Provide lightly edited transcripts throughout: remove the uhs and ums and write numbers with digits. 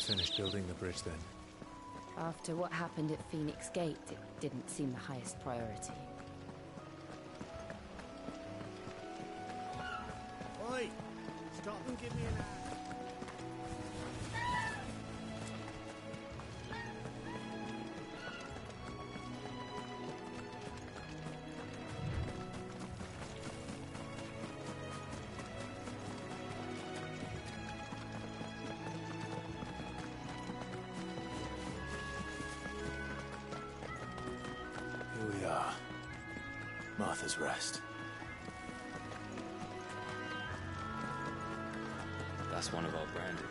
finished building the bridge then? After what happened at Phoenix Gate, it didn't seem the highest priority. Oi! Stop and give me an eye. Here we are. Martha's Rest. That's one of our branded.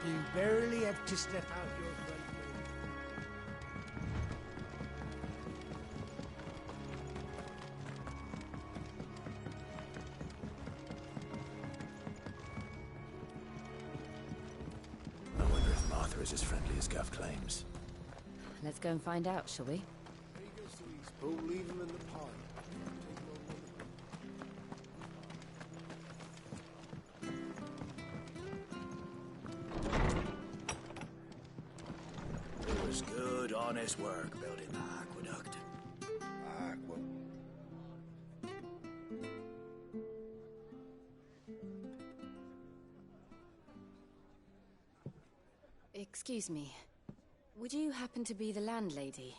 You barely have to step out your front I wonder if Martha is as friendly as Gav claims. Let's go and find out, shall we? There he goes to East Pool, leave him in the pond. It was good, honest work building the aqueduct. Excuse me. Would you happen to be the landlady?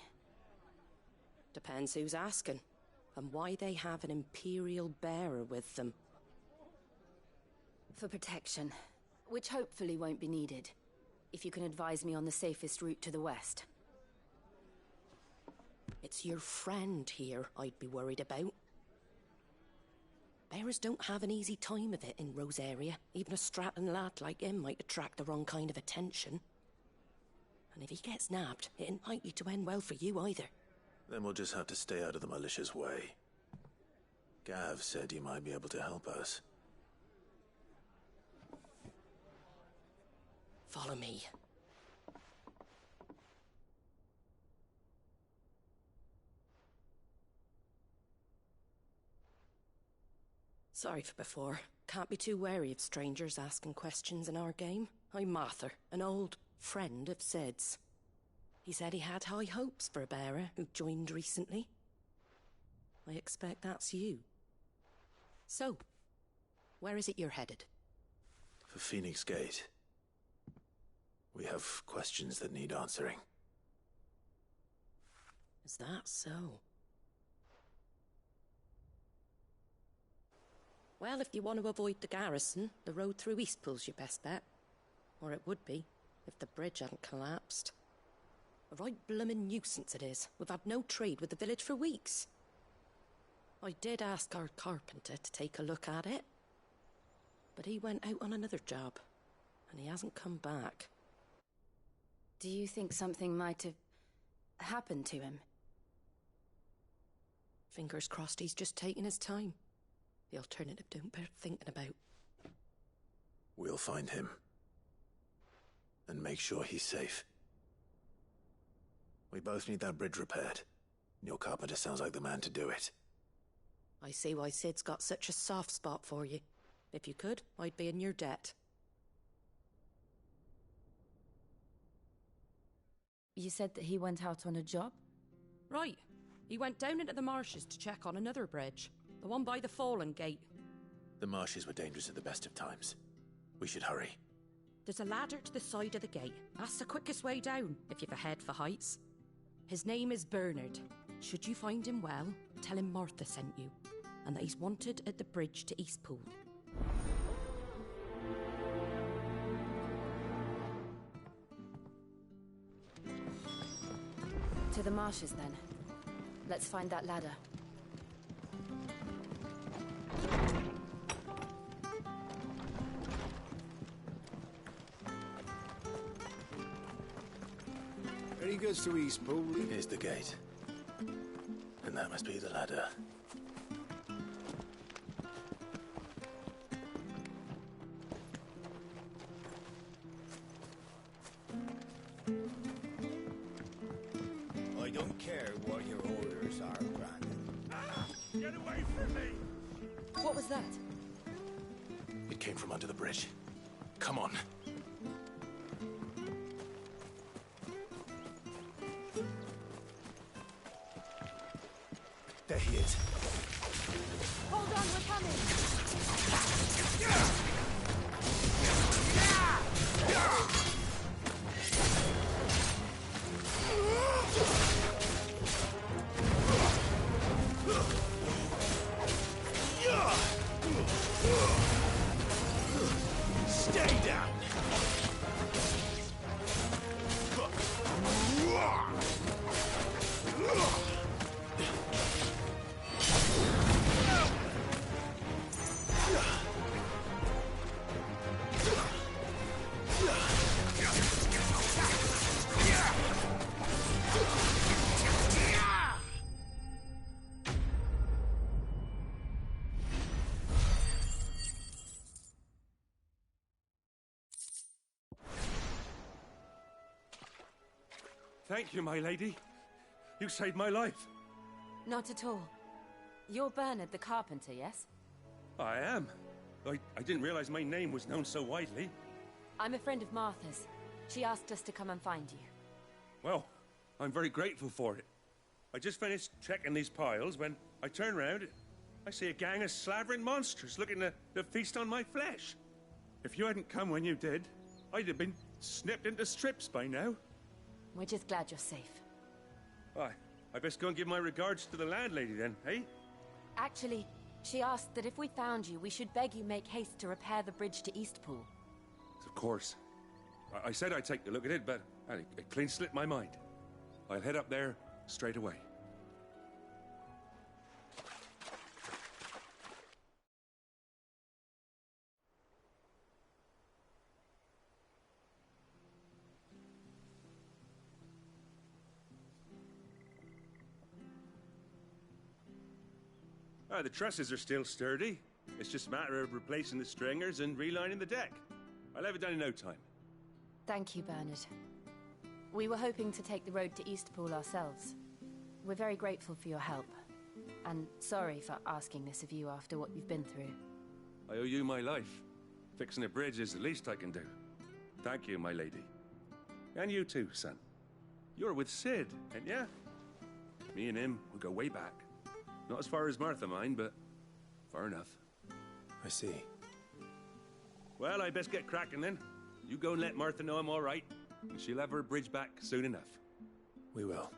Depends who's asking, and why they have an Imperial bearer with them. For protection, which hopefully won't be needed. If you can advise me on the safest route to the west. It's your friend here I'd be worried about. Bearers don't have an easy time of it in Rosaria. Even a Stratton lad like him might attract the wrong kind of attention. And if he gets nabbed, it ain't likely to end well for you either. Then we'll just have to stay out of the malicious way. Gav said he might be able to help us. Follow me. Sorry for before. Can't be too wary of strangers asking questions in our game. I'm Martha, an old friend of Sid's. He said he had high hopes for a bearer who joined recently. I expect that's you. So, where is it you're headed? For Phoenix Gate. We have questions that need answering. Is that so? Well, if you want to avoid the garrison, the road through Eastpool's your best bet. Or it would be, if the bridge hadn't collapsed. A right bloomin' nuisance it is. We've had no trade with the village for weeks. I did ask our carpenter to take a look at it. But he went out on another job, and he hasn't come back. Do you think something might have happened to him? Fingers crossed he's just taking his time. The alternative don't bear thinking about. We'll find him. And make sure he's safe. We both need that bridge repaired. Your carpenter sounds like the man to do it. I see why Sid's got such a soft spot for you. If you could, I'd be in your debt. You said that he went out on a job? Right. He went down into the marshes to check on another bridge. The one by the Fallen Gate. The marshes were dangerous at the best of times. We should hurry. There's a ladder to the side of the gate. That's the quickest way down, if you've a head for heights. His name is Bernard. Should you find him well, tell him Martha sent you, and that he's wanted at the bridge to Eastpool. To the marshes, then. Let's find that ladder. There he goes to East Pool. Here's the gate. And that must be the ladder. I don't care what your orders are, Brandon. Get away from me! What was that? It came from under the bridge. Come on. There he is. Hold on, we're coming! Stay down! Thank you, my lady. You saved my life. Not at all. You're Bernard the carpenter, yes? I am. I didn't realize my name was known so widely. I'm a friend of Martha's. She asked us to come and find you. Well, I'm very grateful for it. I just finished checking these piles when I turn around. I see a gang of slavering monsters looking to feast on my flesh. If you hadn't come when you did, I'd have been snipped into strips by now. We're just glad you're safe. Why, I best go and give my regards to the landlady then, eh? Actually, she asked that if we found you, we should beg you make haste to repair the bridge to Eastpool. Of course. I said I'd take a look at it, but it clean slipped my mind. I'll head up there straight away. The trusses are still sturdy. It's just a matter of replacing the stringers and relining the deck. I'll have it done in no time. Thank you, Bernard. We were hoping to take the road to Eastpool ourselves. We're very grateful for your help. And sorry for asking this of you after what you've been through. I owe you my life. Fixing a bridge is the least I can do. Thank you, my lady. And you too, son. You're with Sid, ain't ya? Me and him, we go way back. Not as far as Martha, mind, but far enough. I see. Well, I best get cracking then. You go and let Martha know I'm all right, and she'll have her bridge back soon enough. We will.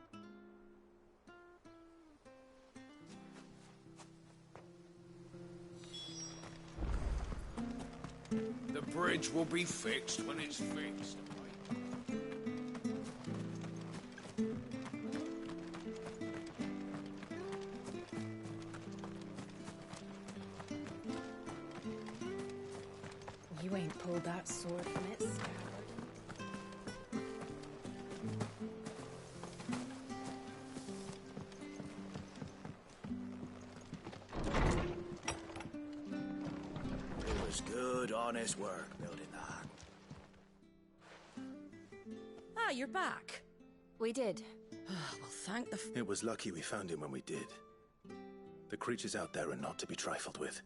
The bridge will be fixed when it's fixed. You ain't pulled that sword from its scabbard. It was good, honest work building that. Ah, you're back. We did. Well, thank the... It was lucky we found him when we did. The creatures out there are not to be trifled with.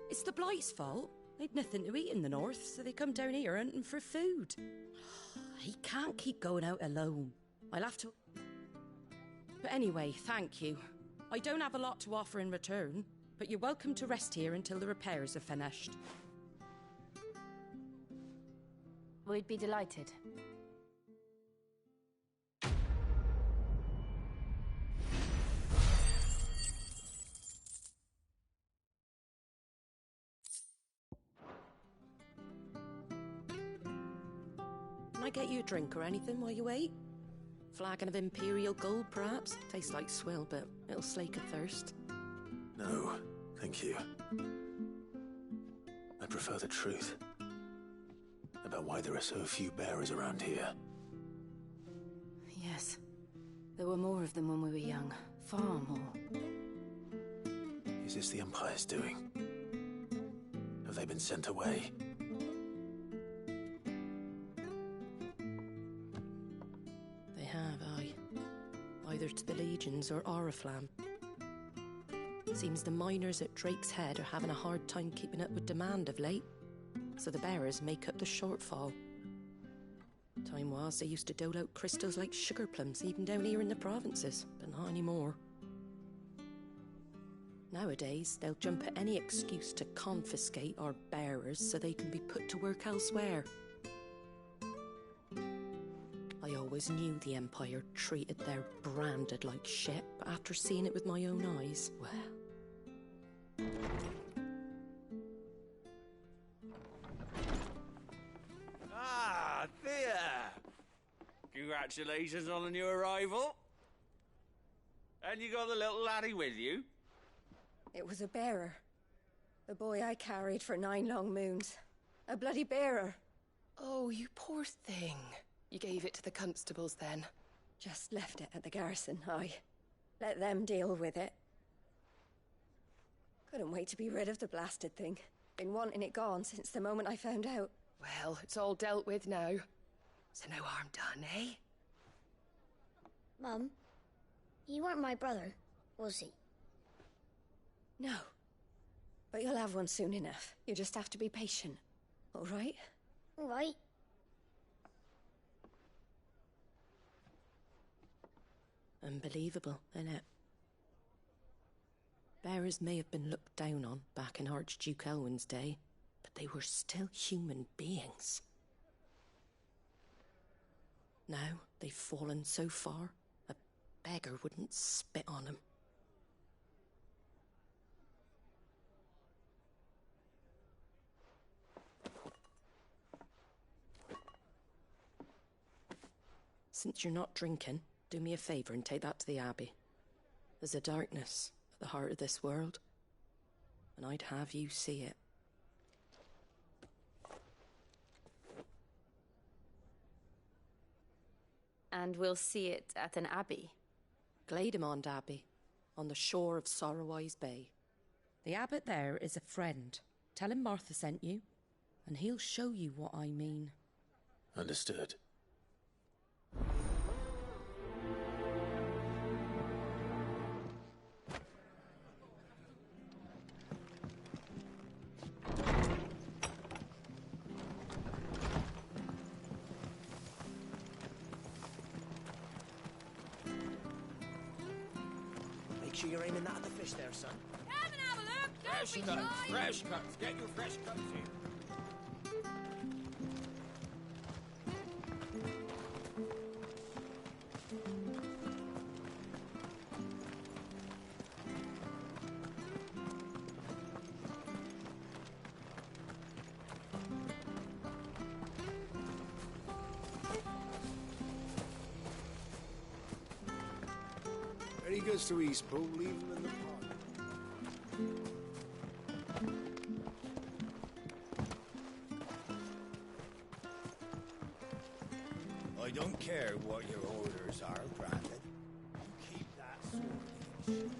It's the Blight's fault. They'd nothing to eat in the north, so they come down here hunting for food. He can't keep going out alone. I'll have to... But anyway, thank you. I don't have a lot to offer in return, but you're welcome to rest here until the repairs are finished. We'd be delighted. Can I get you a drink or anything while you wait? Flagon of Imperial Gold, perhaps? Tastes like swill, but it'll slake a thirst. No, thank you. I prefer the truth about why there are so few bearers around here. Yes. There were more of them when we were young. Far more. Is this the Empire's doing? Have they been sent away? They have, aye. Either to the Legions or Oriflamme. Seems the miners at Drake's Head are having a hard time keeping up with demand of late, so the bearers make up the shortfall. Time was they used to dole out crystals like sugar plums even down here in the provinces, but not anymore. Nowadays, they'll jump at any excuse to confiscate our bearers so they can be put to work elsewhere. I always knew the Empire treated their branded like shit, but after seeing it with my own eyes, well... Ah, there! Congratulations on the new arrival. And you got the little laddie with you? It was a bearer. The boy I carried for 9 long moons. A bloody bearer. Oh, you poor thing. You gave it to the constables then? Just left it at the garrison, aye. Let them deal with it. Couldn't wait to be rid of the blasted thing. Been wanting it gone since the moment I found out. Well, it's all dealt with now. So no harm done, eh? Mum, you weren't my brother, was he? No. But you'll have one soon enough. You just have to be patient. All right? All right. Unbelievable, innit? Bearers may have been looked down on back in Archduke Elwin's day, but they were still human beings. Now they've fallen so far, a beggar wouldn't spit on them. Since you're not drinking, do me a favour and take that to the Abbey. There's a darkness at the heart of this world, and I'd have you see it. And we'll see it at an abbey? Glademond Abbey, on the shore of Sorrowwise Bay. The abbot there is a friend. Tell him Martha sent you, and he'll show you what I mean. Understood. Make sure you're aiming that at the fish there, son. Come and have a look! Fresh cuts, fresh cuts. Get your fresh cuts in. When he goes to Eastpool, leave him in the pod. I don't care what your orders are, Brandon. You keep that sword in its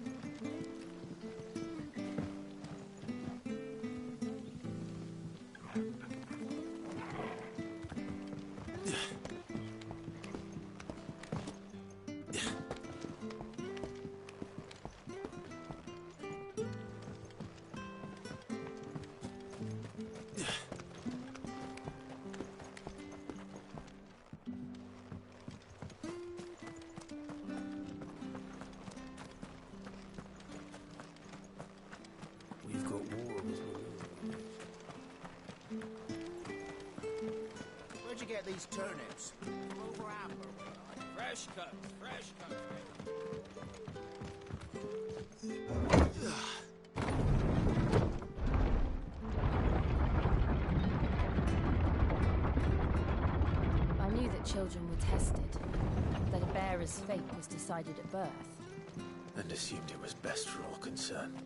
We've got war with Where'd you get these turnips? Over Amber. Fresh cuts, fresh cuts. I knew that children were tested, that a bearer's fate was decided at birth. And assumed it was best for all concerned.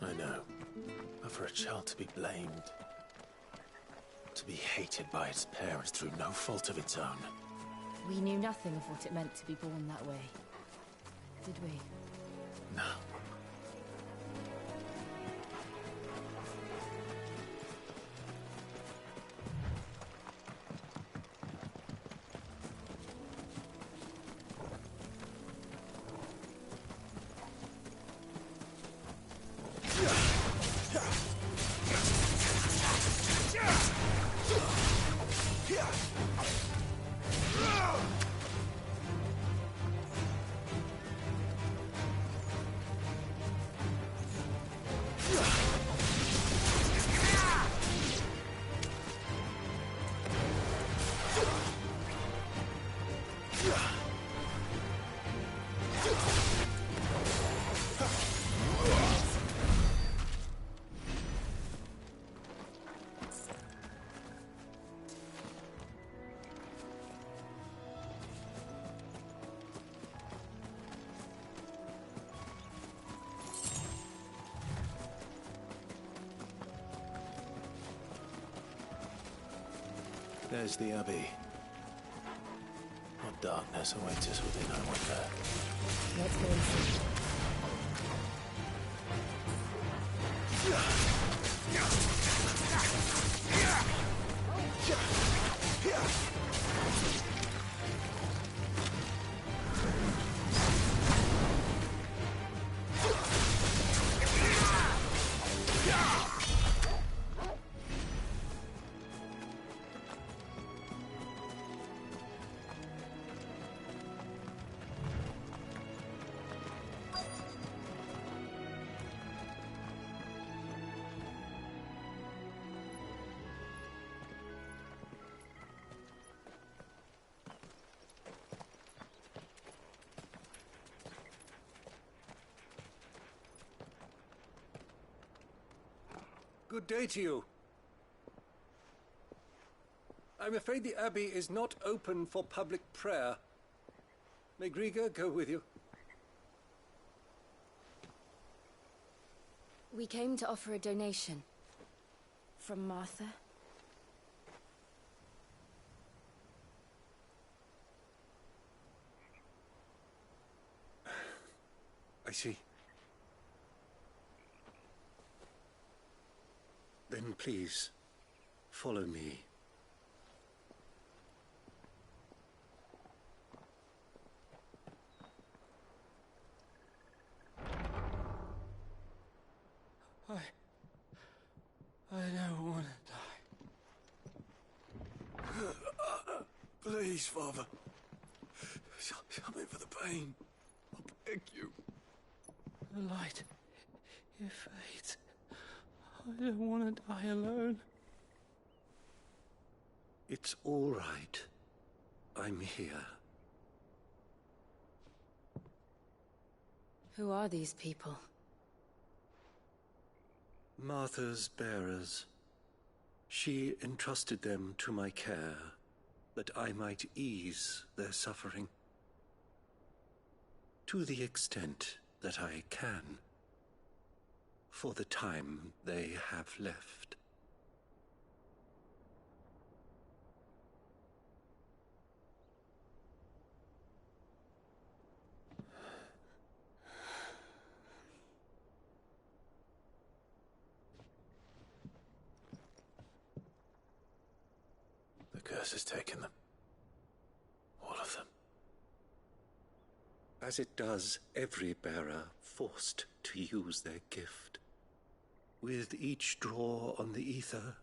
I know. But for a child to be blamed, to be hated by its parents through no fault of its own. We knew nothing of what it meant to be born that way, did we? No. There's the Abbey. What darkness awaits us within, I wonder? Let's go and see. Good day to you. I'm afraid the Abbey is not open for public prayer. May Griga go with you? We came to offer a donation. From Martha. I see. Then please, follow me. I don't want to die. Please, Father. Help me for the pain. I'll beg you. The light, it fades. I don't want to die alone. It's all right. I'm here. Who are these people? Martha's bearers. She entrusted them to my care, that I might ease their suffering. To the extent that I can, for the time they have left. The curse has taken them. All of them. As it does every bearer forced to use their gift. With each draw on the ether,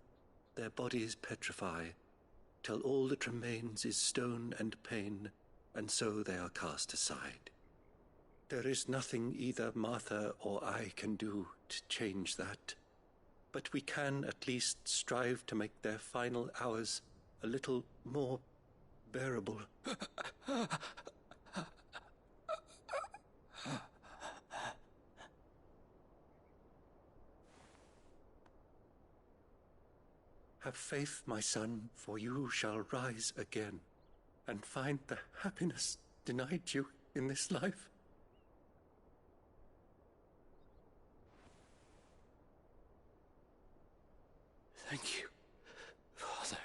their bodies petrify, till all that remains is stone and pain, and so they are cast aside. There is nothing either Martha or I can do to change that, but we can at least strive to make their final hours a little more bearable. Have faith, my son, for you shall rise again and find the happiness denied you in this life. Thank you, Father.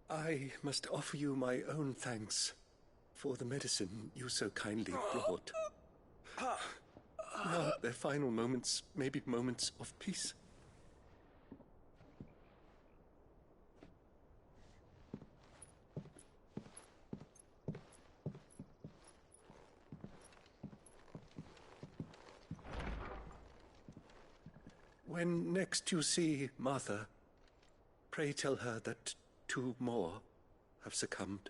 I must offer you my own thanks for the medicine you so kindly brought. Now, their final moments may be moments of peace. When next you see Martha, pray tell her that 2 more have succumbed.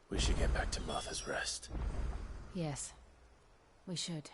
We should get back to Martha's Rest. Yes, we should.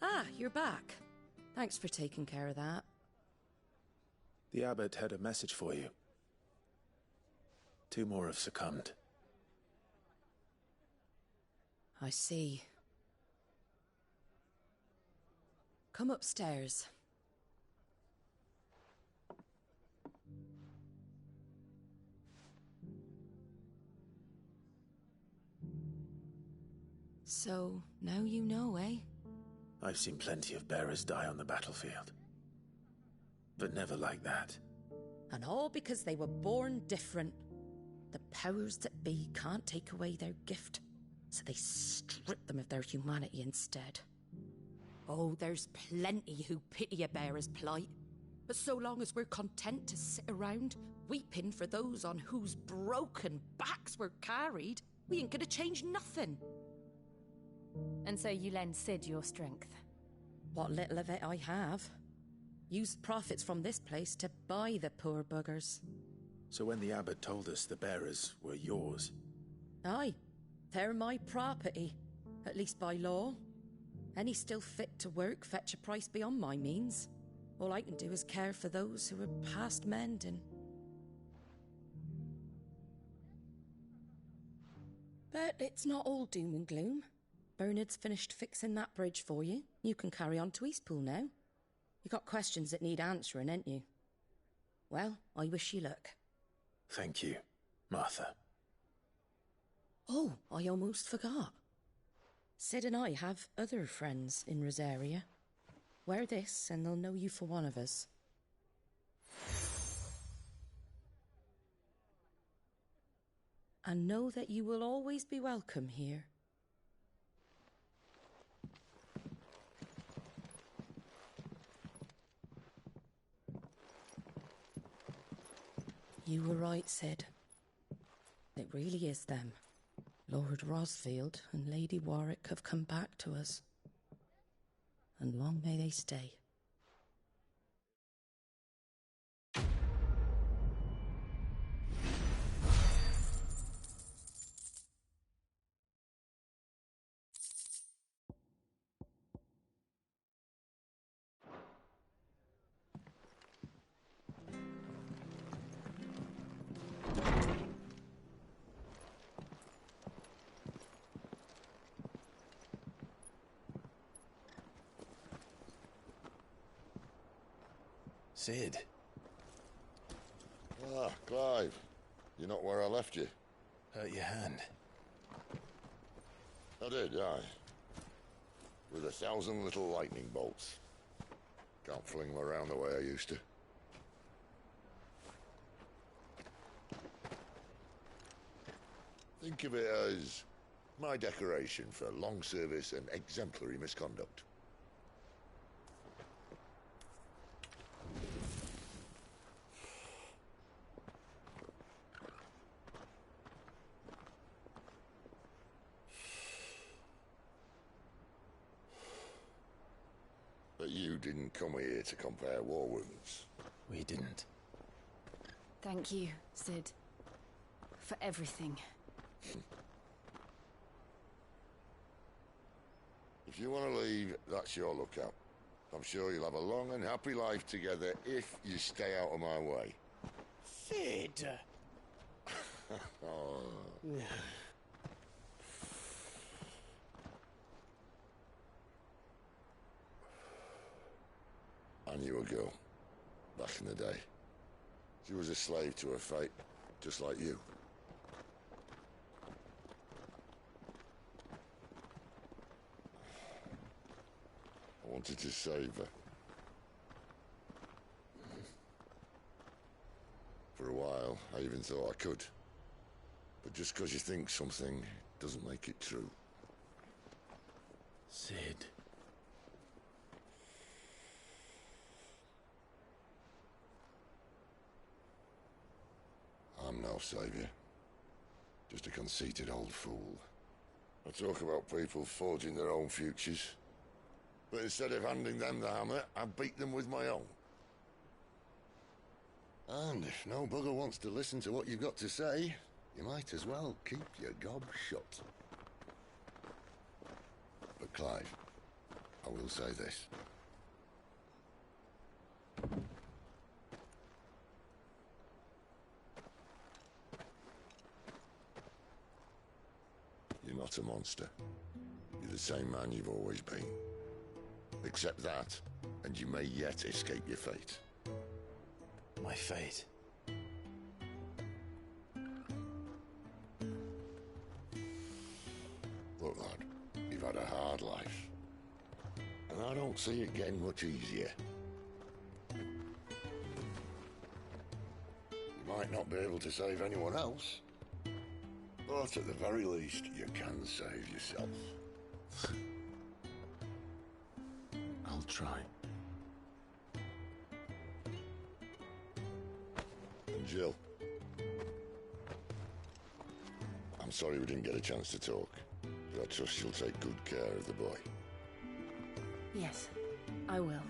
Ah, you're back. Thanks for taking care of that. The abbot had a message for you. 2 more have succumbed. I see. Come upstairs. So, now you know, eh? I've seen plenty of bearers die on the battlefield. But never like that. And all because they were born different. The powers that be can't take away their gift, so they strip them of their humanity instead. Oh, there's plenty who pity a bearer's plight. But so long as we're content to sit around, weeping for those on whose broken backs we're carried, we ain't gonna change nothing. And so you lend Sid your strength? What little of it I have. Used profits from this place to buy the poor buggers. So when the abbot told us the bearers were yours... Aye, they're my property, at least by law. Any still fit to work fetch a price beyond my means. All I can do is care for those who are past mending. But it's not all doom and gloom. Bernard's finished fixing that bridge for you. You can carry on to Eastpool now. You got questions that need answering, ain't you? Well, I wish you luck. Thank you, Martha. Oh, I almost forgot. Sid and I have other friends in Rosaria. Wear this and they'll know you for one of us. And know that you will always be welcome here. You were right, Sid. It really is them. Lord Rosfield and Lady Warwick have come back to us. And long may they stay. Sid. Ah, Clive. You're not where I left you. Hurt your hand. I did, aye. With 1,000 little lightning bolts. Can't fling them around the way I used to. Think of it as my decoration for long service and exemplary misconduct. you didn't come here to compare war wounds. We didn't. Thank you, Sid. For everything. If you want to leave, that's your lookout. I'm sure you'll have a long and happy life together if you stay out of my way. Sid! Oh. I knew a girl, back in the day. She was a slave to her fate, just like you. I wanted to save her. For a while, I even thought I could. But just because you think something doesn't make it true. Sid. I'm no savior. Just a conceited old fool. I talk about people forging their own futures. But instead of handing them the hammer, I beat them with my own. And if no bugger wants to listen to what you've got to say, you might as well keep your gob shut. But Clive, I will say this. You're not a monster. You're the same man you've always been. Accept that, and you may yet escape your fate. My fate? Look, lad, you've had a hard life. And I don't see it getting much easier. You might not be able to save anyone else, but at the very least, you can save yourself. I'll try. And Jill, I'm sorry we didn't get a chance to talk, but I trust you'll take good care of the boy. Yes, I will.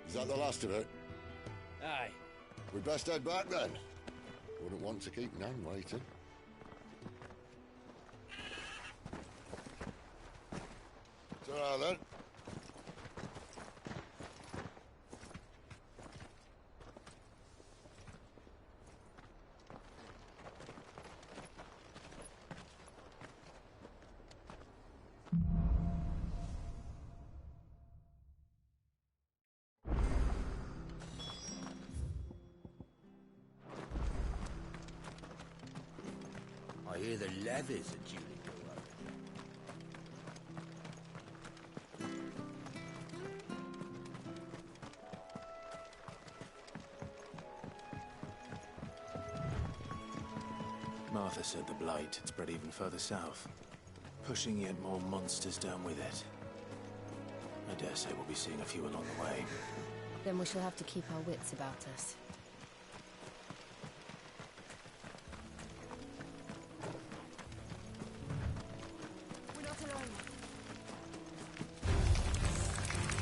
Is that the last of it? Aye. We'd best head back then. Wouldn't want to keep Nan waiting. Ta-ra then. I hear the levies are due to go up. Martha said the blight had spread even further south, pushing yet more monsters down with it. I dare say we'll be seeing a few along the way. Then we shall have to keep our wits about us. We're not alone.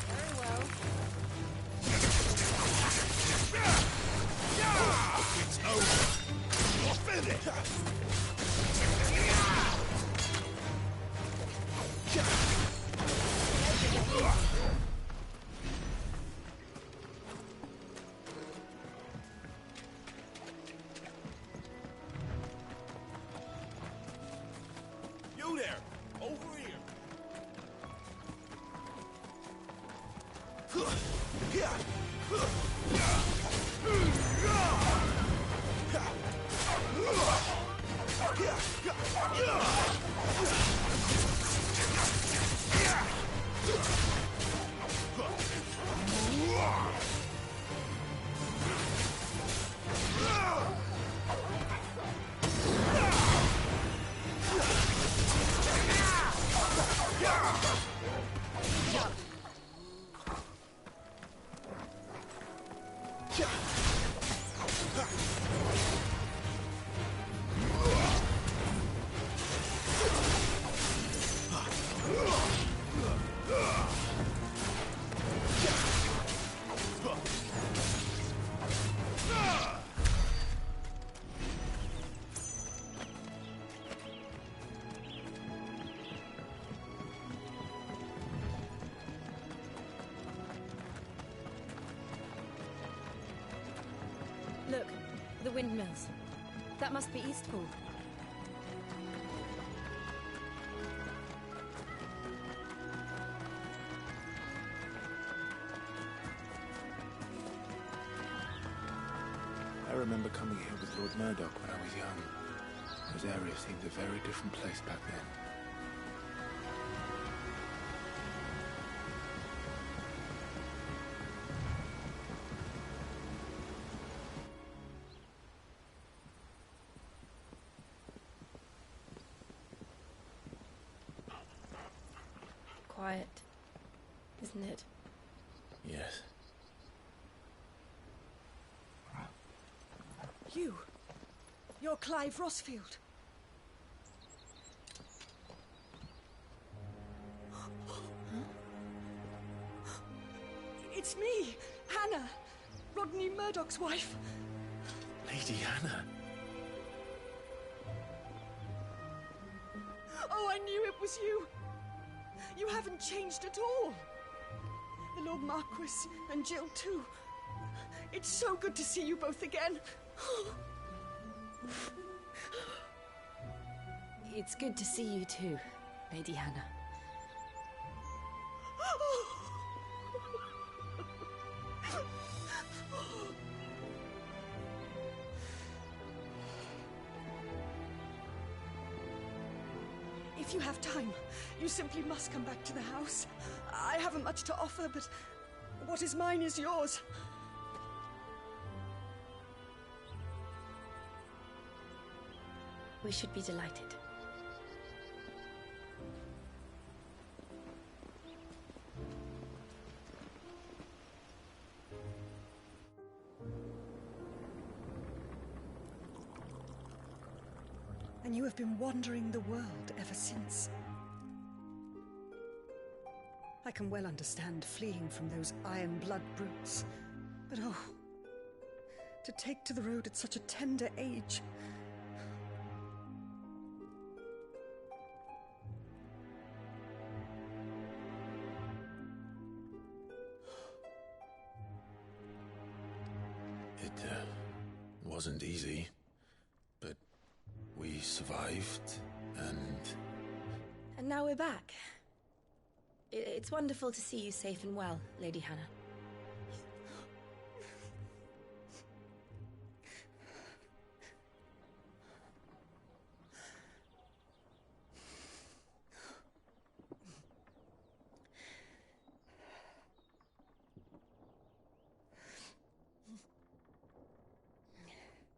Very well. It's over! You're finished! You there! Over here! windmills. That must be Eastpool. I remember coming here with Lord Murdoch when I was young. This area seemed a very different place back then. Quiet, isn't it? Yes. You're Clive Rossfield. It's me, Hannah, Rodney Murdoch's wife. Lady Hannah. Oh, I knew it was you. You haven't changed at all. The Lord Marquis and Jill too. It's so good to see you both again. It's good to see you too, Lady Hannah. If you have time, you simply must come back to the house. I haven't much to offer, but what is mine is yours. We should be delighted. And you have been wandering the world ever since. I can well understand fleeing from those iron blood brutes, but oh, to take to the road at such a tender age. It wasn't easy, but we survived, and... And now we're back. It's wonderful to see you safe and well, Lady Hannah.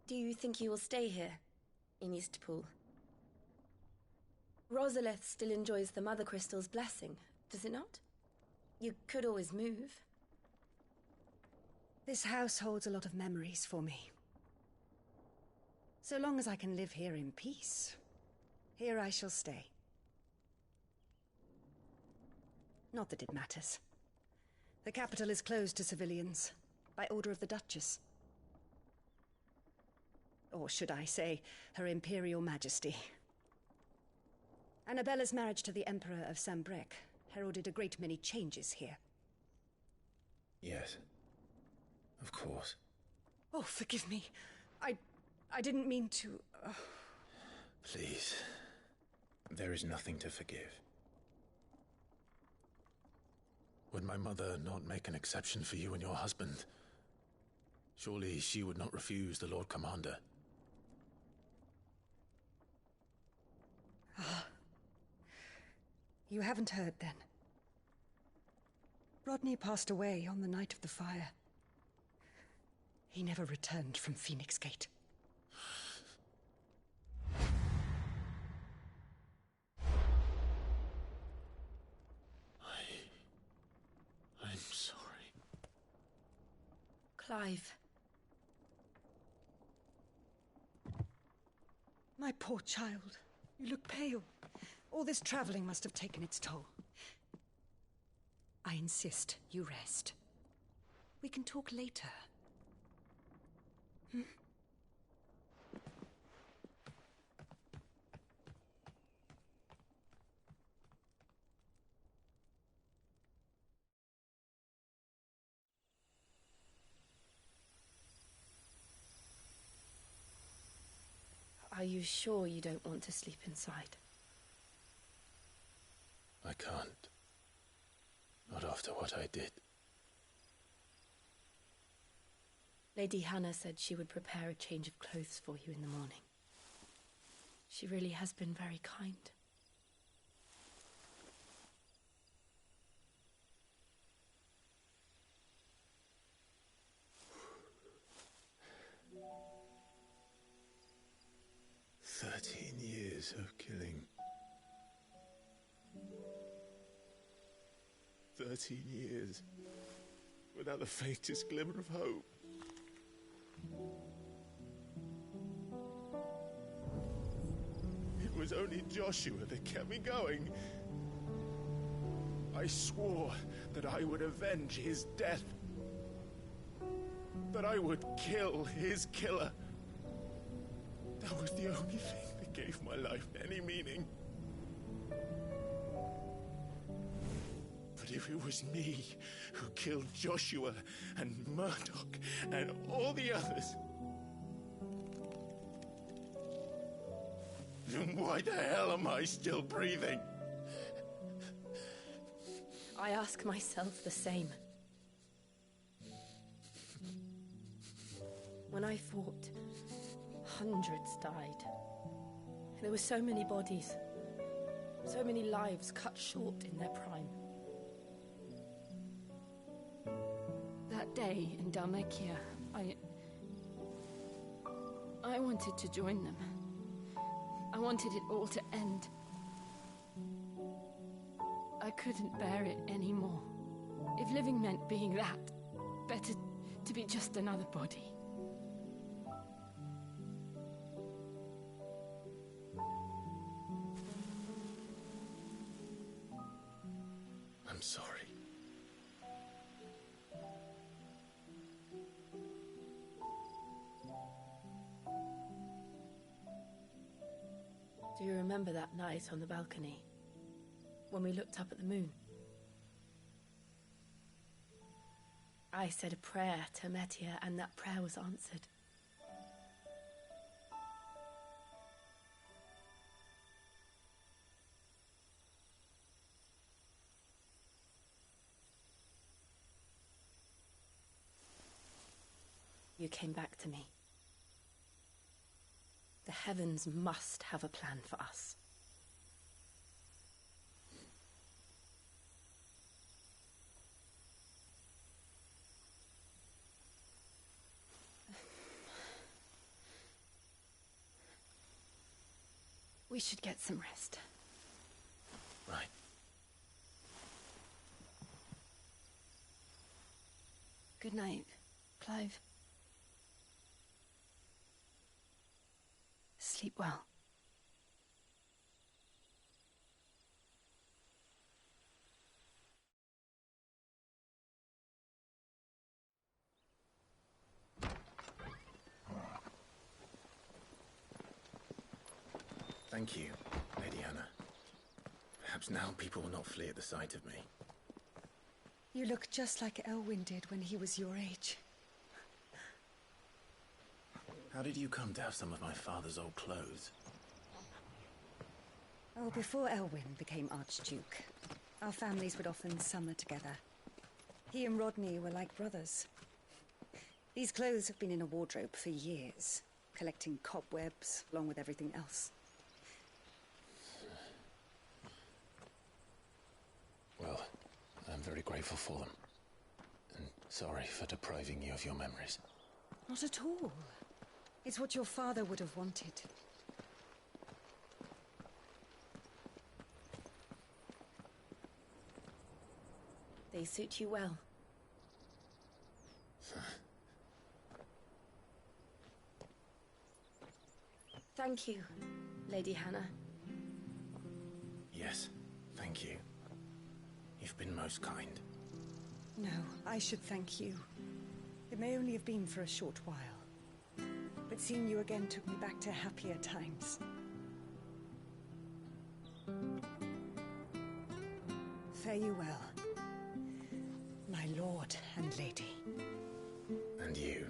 Do you think you will stay here, in Eastpool? Rosalith still enjoys the Mother Crystal's blessing, does it not? You could always move. This house holds a lot of memories for me. So long as I can live here in peace, here I shall stay. Not that it matters. The capital is closed to civilians, by order of the Duchess. Or should I say, Her Imperial Majesty. Annabella's marriage to the Emperor of Sambrec heralded a great many changes here. Yes. Of course. Oh, forgive me. I didn't mean to... Please. There is nothing to forgive. Would my mother not make an exception for you and your husband? Surely she would not refuse the Lord Commander. You haven't heard, then. Rodney passed away on the night of the fire. He never returned from Phoenix Gate. I'm sorry. Clive. My poor child. You look pale. All this traveling must have taken its toll. I insist you rest. We can talk later. Hmm? you sure you don't want to sleep inside? I can't. Not after what I did. Lady Hannah said she would prepare a change of clothes for you in the morning. She really has been very kind. Years of killing. 13 years without the faintest glimmer of hope. It was only Joshua that kept me going. I swore that I would avenge his death. That I would kill his killer. That was the only thing that gave my life any meaning. But if it was me who killed Joshua and Murdoch and all the others, then why the hell am I still breathing? I ask myself the same. When I fought, hundreds died. There were so many bodies, so many lives cut short in their prime. That day in Dalmekia, I wanted to join them. I wanted it all to end. I couldn't bear it anymore. If living meant being that, better to be just another body. I'm sorry. Do you remember that night on the balcony, when we looked up at the moon? I said a prayer to Metia, and that prayer was answered. You came back to me. The heavens must have a plan for us. We should get some rest. Right. Good night, Clive. Sleep well. Thank you, Lady Hannah. Perhaps now people will not flee at the sight of me. You look just like Elwyn did when he was your age. How did you come to have some of my father's old clothes? Oh, before Elwyn became Archduke, our families would often summer together. He and Rodney were like brothers. These clothes have been in a wardrobe for years, collecting cobwebs along with everything else. Well, I'm very grateful for them. And sorry for depriving you of your memories. Not at all. It's what your father would have wanted. They suit you well. Thank you, Lady Hannah. Yes, thank you. You've been most kind. No, I should thank you. It may only have been for a short while, but seeing you again took me back to happier times. Fare you well, my lord and lady. And you,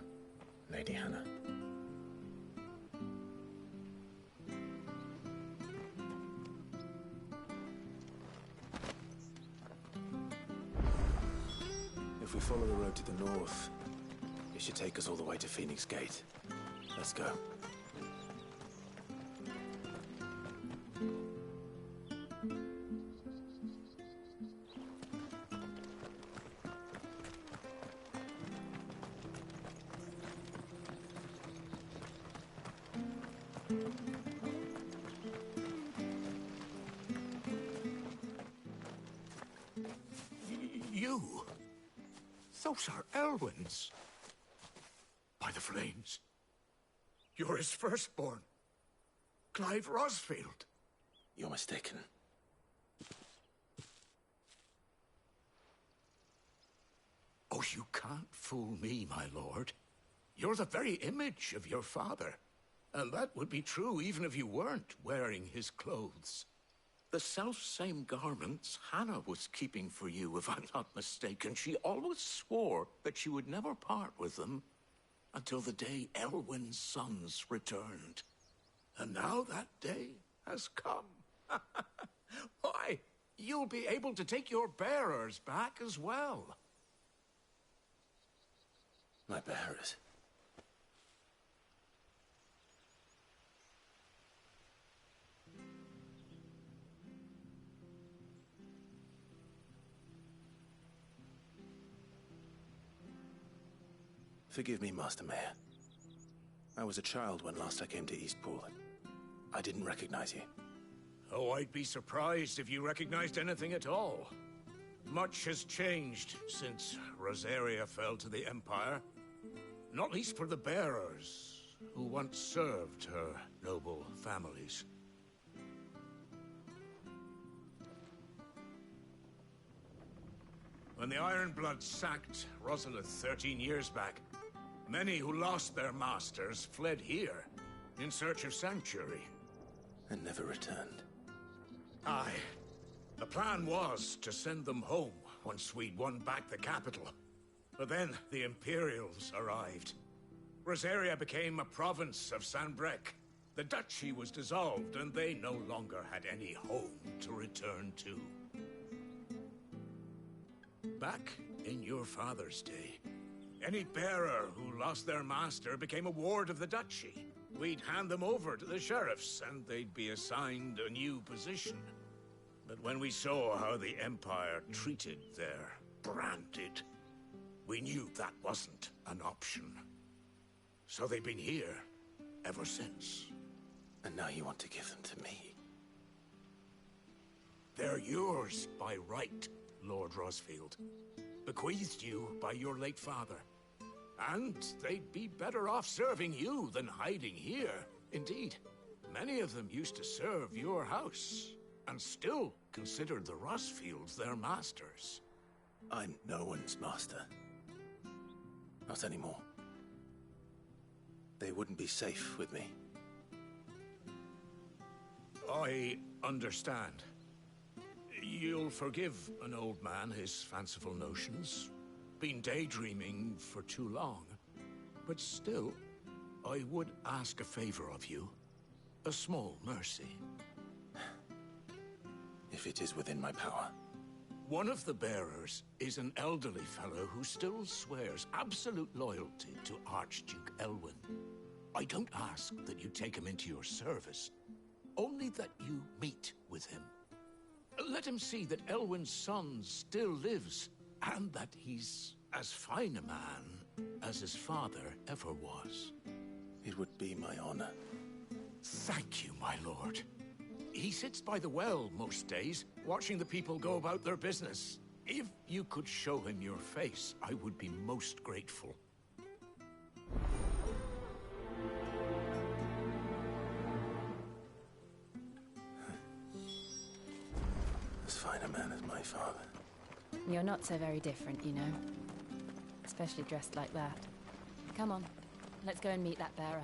Lady Hannah. If we follow the road to the north, it should take us all the way to Phoenix Gate. Let's go. You? Those are Elwyn's. By the flames. You're his firstborn. Clive Rosfield. You're mistaken. Oh, you can't fool me, my lord. You're the very image of your father. And that would be true even if you weren't wearing his clothes. The self-same garments Hannah was keeping for you, if I'm not mistaken. She always swore that she would never part with them until the day Elwyn's sons returned. And now that day has come. Why, you'll be able to take your bearers back as well. My bearers? Forgive me, Master Mayor. I was a child when last I came to Eastpool. I didn't recognize you. Oh, I'd be surprised if you recognized anything at all. Much has changed since Rosaria fell to the Empire. Not least for the bearers, who once served her noble families. When the Ironbloods sacked Rosalith 13 years back, many who lost their masters fled here, in search of sanctuary. And never returned. Aye. The plan was to send them home once we'd won back the capital. But then the Imperials arrived. Rosaria became a province of Sanbreque. The duchy was dissolved, and they no longer had any home to return to. Back in your father's day, any bearer who lost their master became a ward of the duchy. We'd hand them over to the sheriffs, and they'd be assigned a new position. But when we saw how the Empire treated their branded, we knew that wasn't an option. So they've been here ever since. And now you want to give them to me? They're yours by right, Lord Rosfield. Bequeathed you by your late father. And they'd be better off serving you than hiding here. Indeed, many of them used to serve your house, and still considered the Rosfields their masters. I'm no one's master. Not anymore. They wouldn't be safe with me. I understand. You'll forgive an old man his fanciful notions. Been daydreaming for too long. But still, I would ask a favor of you. A small mercy. If it is within my power. One of the bearers is an elderly fellow who still swears absolute loyalty to Archduke Elwyn. I don't ask that you take him into your service, only that you meet with him. Let him see that Elwyn's son still lives, and that he's as fine a man as his father ever was. It would be my honor. Thank you, my lord. He sits by the well most days, watching the people go about their business. If you could show him your face, I would be most grateful. As fine a man as my father. You're not so very different, you know. Especially dressed like that. Come on, let's go and meet that bearer.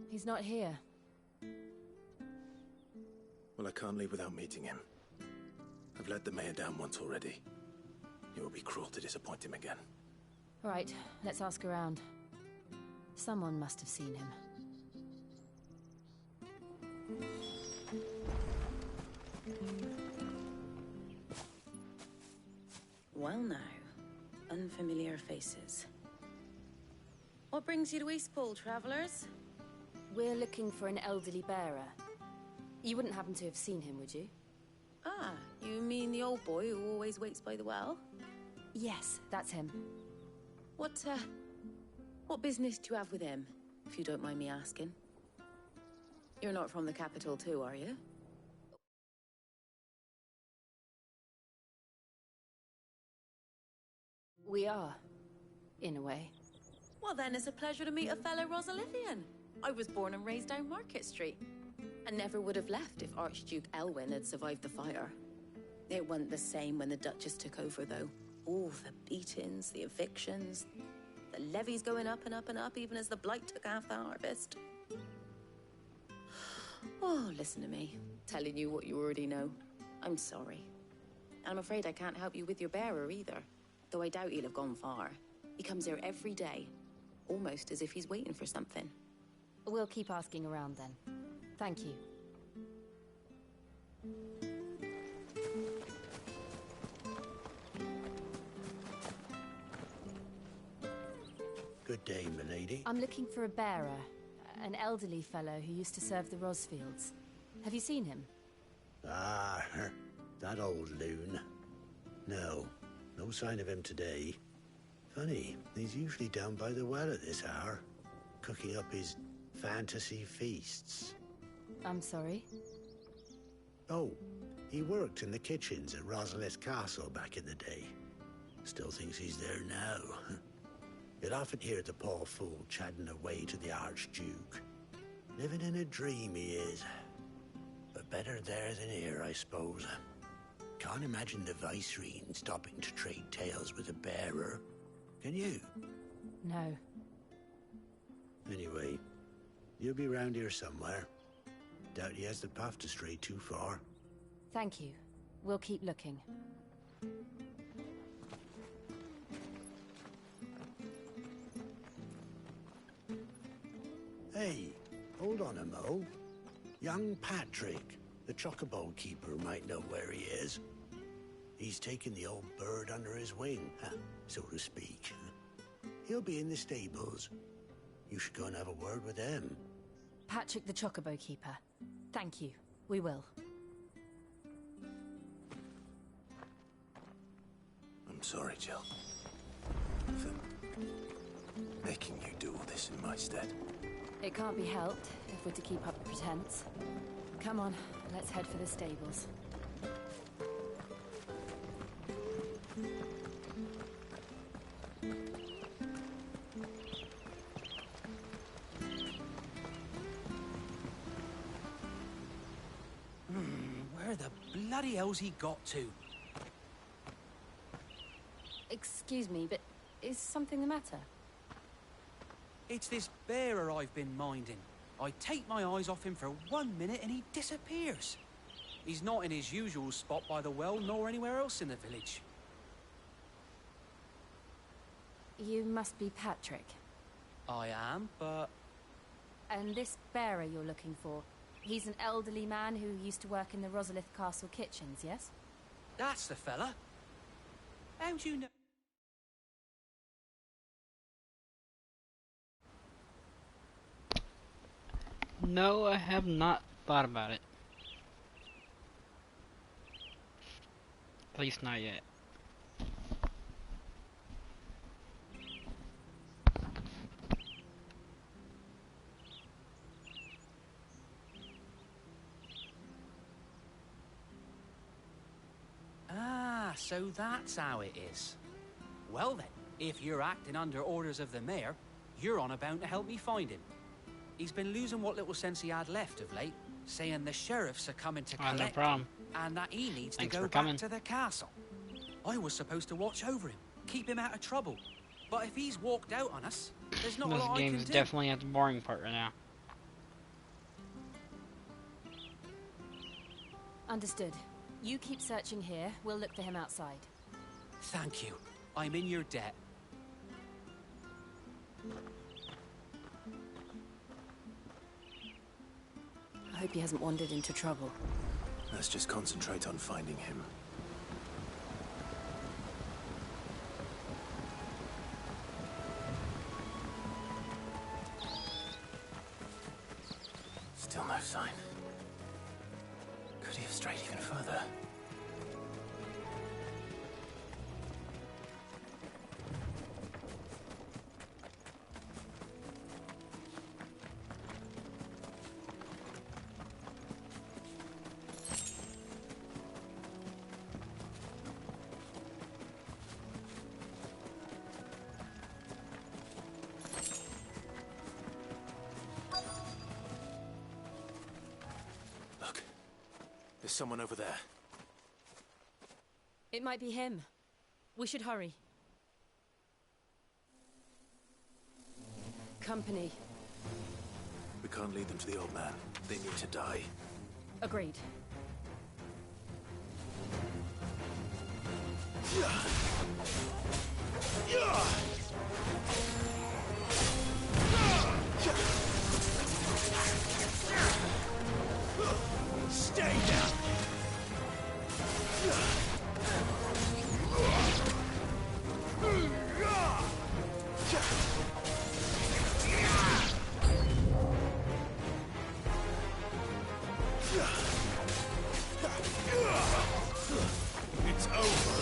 He's not here. Well, I can't leave without meeting him. I've let the mayor down once already. It would be cruel to disappoint him again. Right, let's ask around. Someone must have seen him. Well now, unfamiliar faces. What brings you to Eastpool, travellers? We're looking for an elderly bearer. You wouldn't happen to have seen him, would you? Ah, you mean the old boy who always waits by the well? Yes, that's him. What business do you have with him, if you don't mind me asking? You're not from the capital too, are you? We are, in a way. Well then, it's a pleasure to meet a fellow Rosalithian. I was born and raised down Market Street, and never would have left if Archduke Elwyn had survived the fire. It wasn't the same when the Duchess took over, though. All the beatings, the evictions, the levies going up and up and up, even as the blight took half the harvest. Oh, listen to me, telling you what you already know. I'm sorry. I'm afraid I can't help you with your bearer either, though I doubt he'll have gone far. He comes here every day, almost as if he's waiting for something. We'll keep asking around then. Thank you. Good day, milady. I'm looking for a bearer, an elderly fellow who used to serve the Rosfields. Have you seen him? Ah, that old loon. No sign of him today. Funny, he's usually down by the well at this hour, cooking up his fantasy feasts. I'm sorry? Oh, he worked in the kitchens at Rosalith Castle back in the day. Still thinks he's there now. You'll often hear the poor fool chatting away to the Archduke. Living in a dream he is. But better there than here, I suppose. Can't imagine the Viceroy stopping to trade tales with a bearer. Can you? No. Anyway, you'll be round here somewhere. Doubt he has the path to stray too far. Thank you. We'll keep looking. Hey, hold on a mo. Young Patrick, the chocobo keeper, might know where he is. He's taken the old bird under his wing, so to speak. He'll be in the stables. You should go and have a word with them. Patrick the chocobo keeper. Thank you. We will. I'm sorry, Jill. For making you do all this in my stead. It can't be helped if we're to keep up the pretense. Come on, let's head for the stables. Where the bloody hell's he got to? Excuse me, but is something the matter? It's this bearer I've been minding. I take my eyes off him for 1 minute and he disappears. He's not in his usual spot by the well, nor anywhere else in the village. You must be Patrick. I am, but... And this bearer you're looking for, he's an elderly man who used to work in the Rosalith Castle kitchens, yes? That's the fella. How'd you know? No, I have not thought about it. At least not yet. Ah, so that's how it is. Well then, if you're acting under orders of the mayor, you're on about to help me find him. He's been losing what little sense he had left of late, saying the sheriffs are coming to collect no problem. and that he needs Thanks to go for coming. back to the castle. I was supposed to watch over him, keep him out of trouble. But if he's walked out on us, there's not a This lot I game can is do. definitely at the boring part right now. Understood. You keep searching here, we'll look for him outside. Thank you. I'm in your debt. hope he hasn't wandered into trouble. Let's just concentrate on finding him. Still no sign. Could he have strayed even further? There's someone over there. It might be him. We should hurry. Company. We can't lead them to the old man. They need to die. Agreed. Stay down! It's over.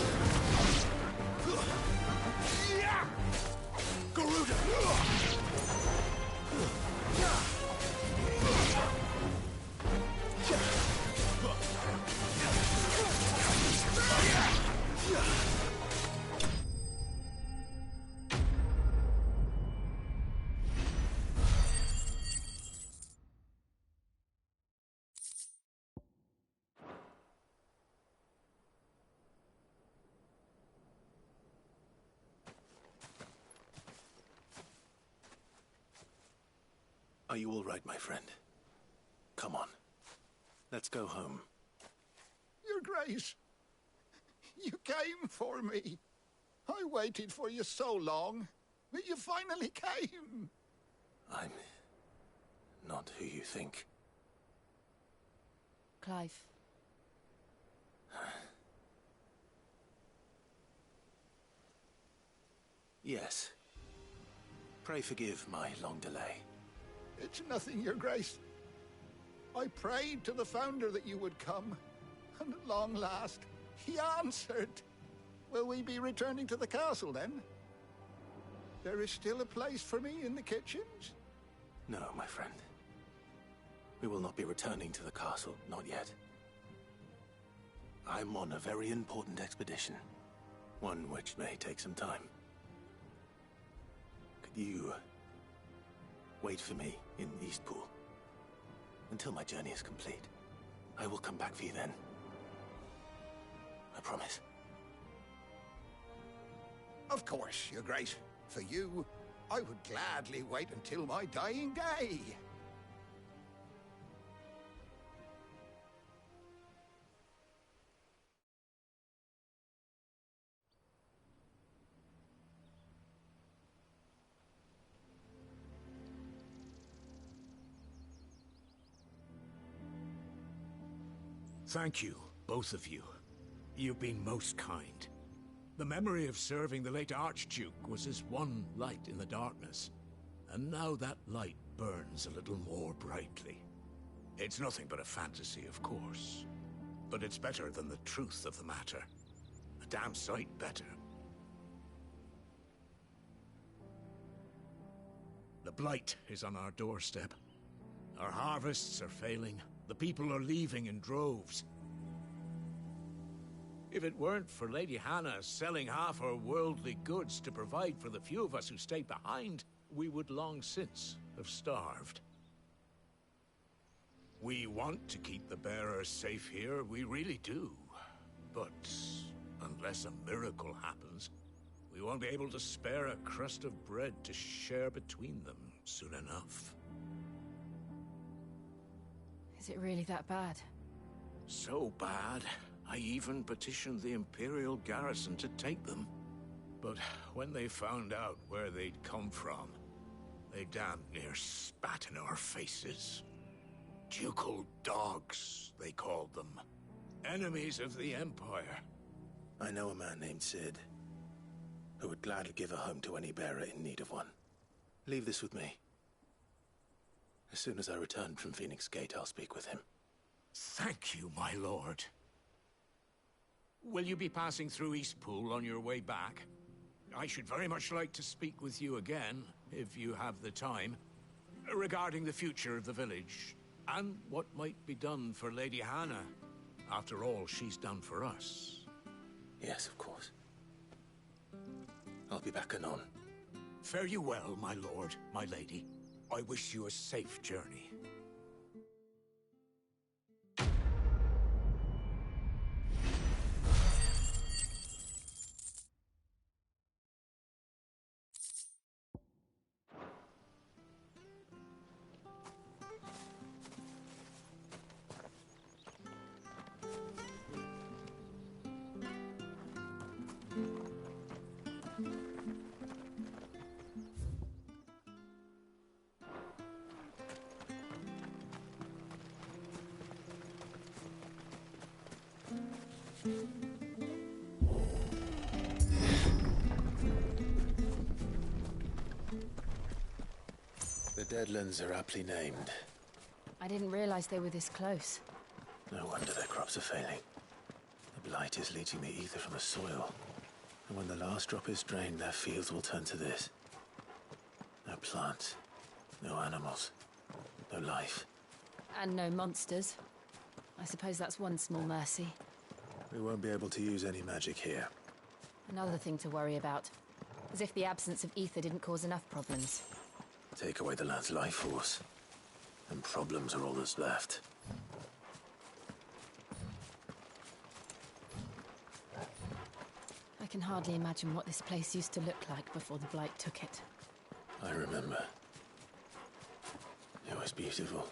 Garuda! Are you all right, my friend? Come on. Let's go home. Your Grace, you came for me. I waited for you so long, but you finally came. I'm not who you think. Clive. Yes. Pray forgive my long delay. It's nothing, Your Grace. I prayed to the Founder that you would come, and at long last, he answered. Will we be returning to the castle, then? There is still a place for me in the kitchens? No, my friend. We will not be returning to the castle, not yet. I'm on a very important expedition, one which may take some time. Could you wait for me in Eastpool until my journey is complete? I will come back for you then. I promise. Of course, Your Grace. For you, I would gladly wait until my dying day. Thank you, both of you. You've been most kind. The memory of serving the late Archduke was as one light in the darkness, and now that light burns a little more brightly. It's nothing but a fantasy, of course, but it's better than the truth of the matter. A damn sight better. The blight is on our doorstep. Our harvests are failing. The people are leaving in droves. If it weren't for Lady Hannah selling half her worldly goods to provide for the few of us who stayed behind, we would long since have starved. We want to keep the bearers safe here, we really do. But unless a miracle happens, we won't be able to spare a crust of bread to share between them soon enough. Is it really that bad? So bad, I even petitioned the Imperial garrison to take them. But when they found out where they'd come from, they damn near spat in our faces. Ducal dogs, they called them. Enemies of the Empire. I know a man named Sid, who would gladly give a home to any bearer in need of one. Leave this with me. As soon as I return from Phoenix Gate, I'll speak with him. Thank you, my lord. Will you be passing through Eastpool on your way back? I should very much like to speak with you again, if you have the time, regarding the future of the village, and what might be done for Lady Hannah, after all she's done for us. Yes, of course. I'll be back anon. Fare you well, my lord, my lady. I wish you a safe journey. The Deadlands are aptly named. I didn't realize they were this close. No wonder their crops are failing. The blight is leaching the ether from the soil. And when the last drop is drained, their fields will turn to this. No plants, no animals, no life. And no monsters. I suppose that's one small mercy. We won't be able to use any magic here. Another thing to worry about. As if the absence of ether didn't cause enough problems. Take away the land's life force, and problems are all that's left. I can hardly imagine what this place used to look like before the Blight took it. I remember. It was beautiful.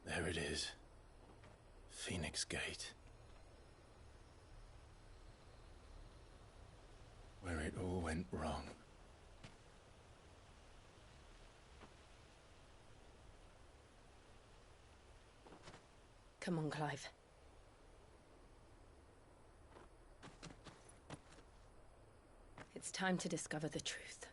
There it is. Phoenix Gate. Where it all went wrong. Come on, Clive. It's time to discover the truth.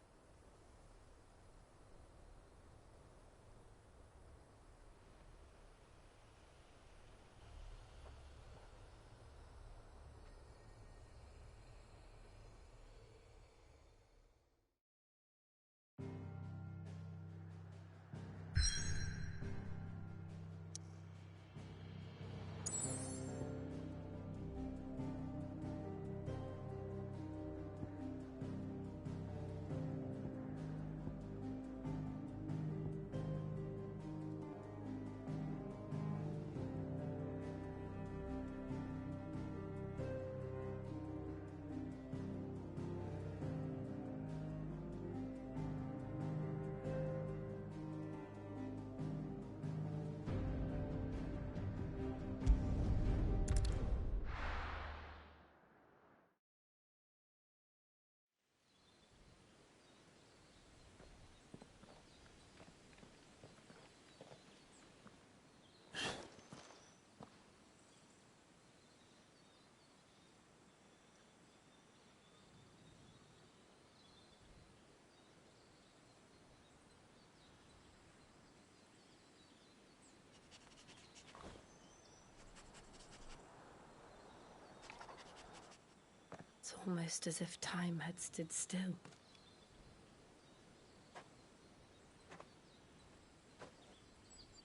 It's almost as if time had stood still.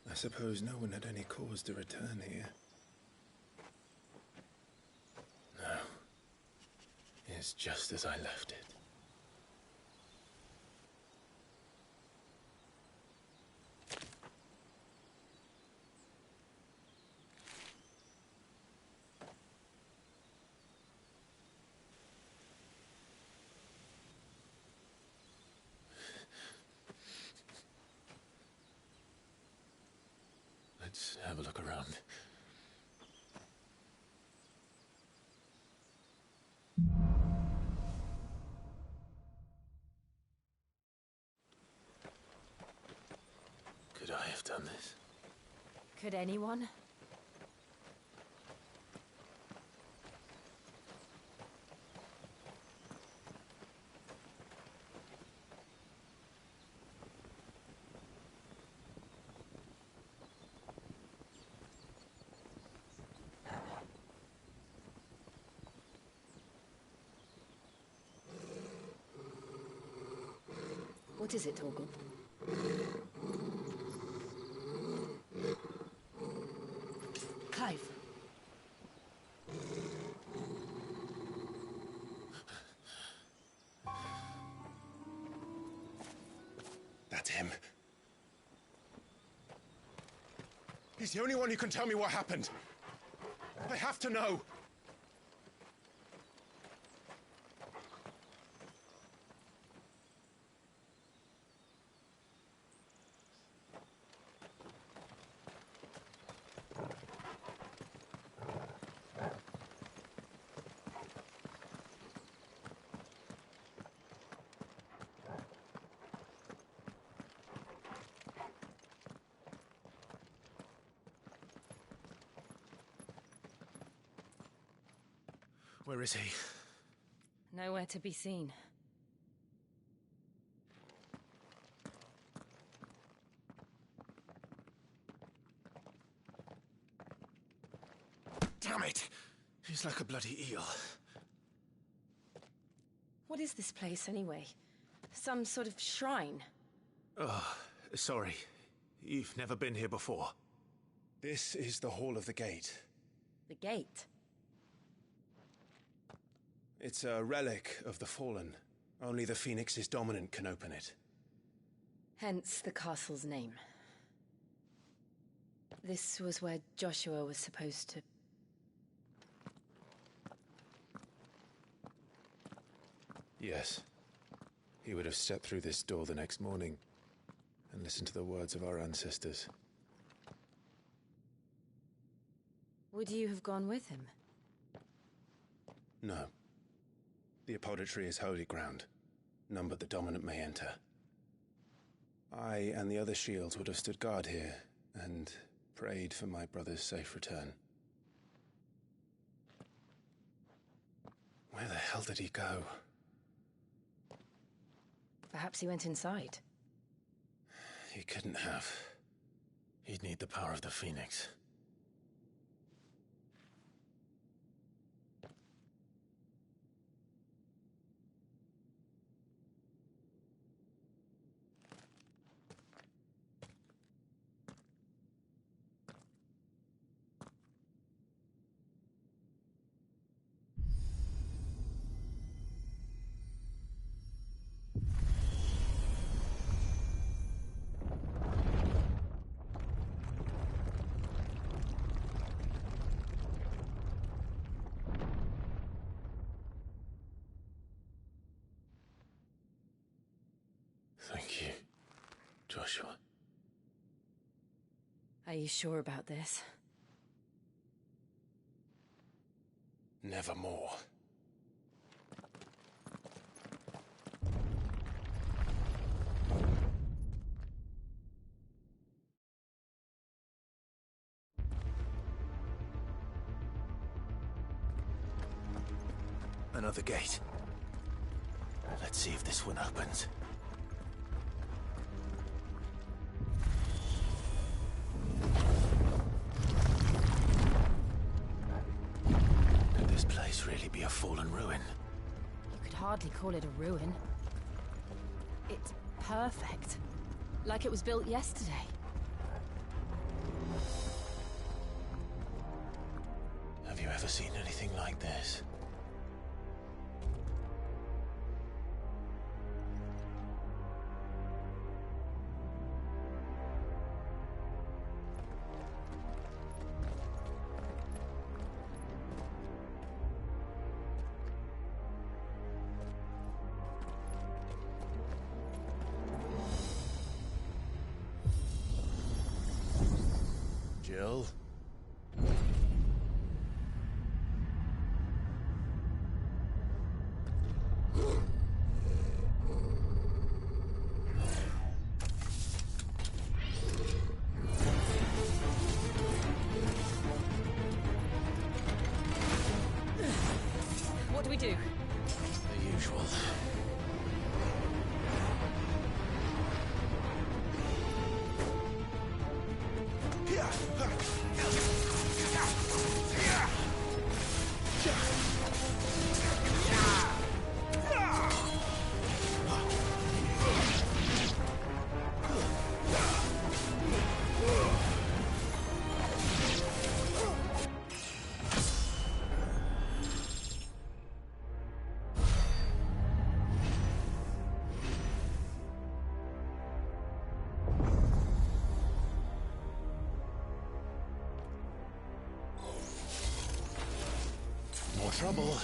I suppose no one had any cause to return here. No. It's just as I left it. Let's have a look around. Could I have done this? Could anyone? What is it, Torgal? Clive. That's him. He's the only one who can tell me what happened. I have to know. Where is he? Nowhere to be seen. Damn it! He's like a bloody eel. What is this place, anyway? Some sort of shrine? Oh, sorry. You've never been here before. This is the Hall of the Gate. The gate? It's a relic of the Fallen. Only the Phoenix's dominant can open it. Hence the castle's name. This was where Joshua was supposed to... Yes. He would have stepped through this door the next morning and listened to the words of our ancestors. Would you have gone with him? No. The apodatory is holy ground. None but the dominant may enter. I and the other shields would have stood guard here and prayed for my brother's safe return. Where the hell did he go? Perhaps he went inside. He couldn't have. He'd need the power of the Phoenix. Thank you, Joshua. Are you sure about this? Nevermore. Another gate. Let's see if this one opens. Could this place really be a fallen ruin? You could hardly call it a ruin. It's perfect. Like it was built yesterday. Have you ever seen anything like this? Jill. What do we do? The usual. More trouble.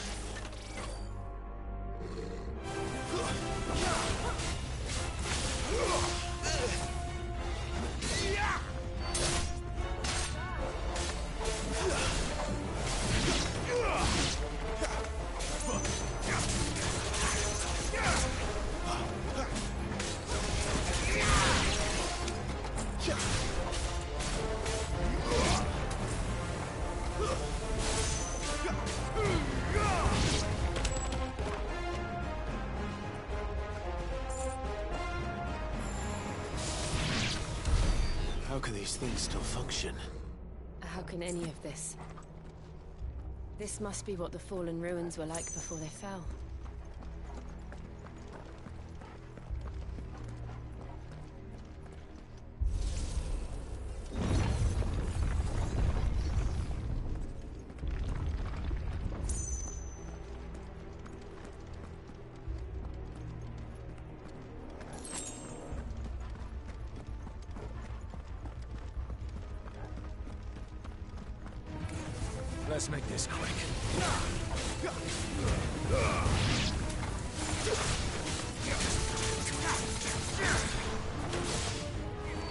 How can these things still function? How can any of this? This must be what the fallen ruins were like before they fell. Let's make this quick.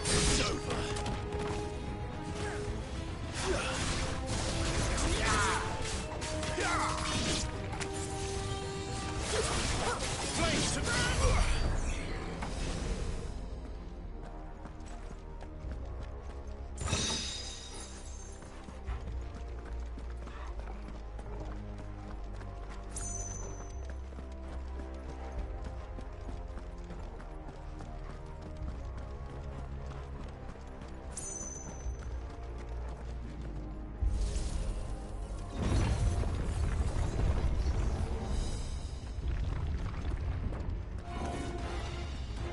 It's over. Flames to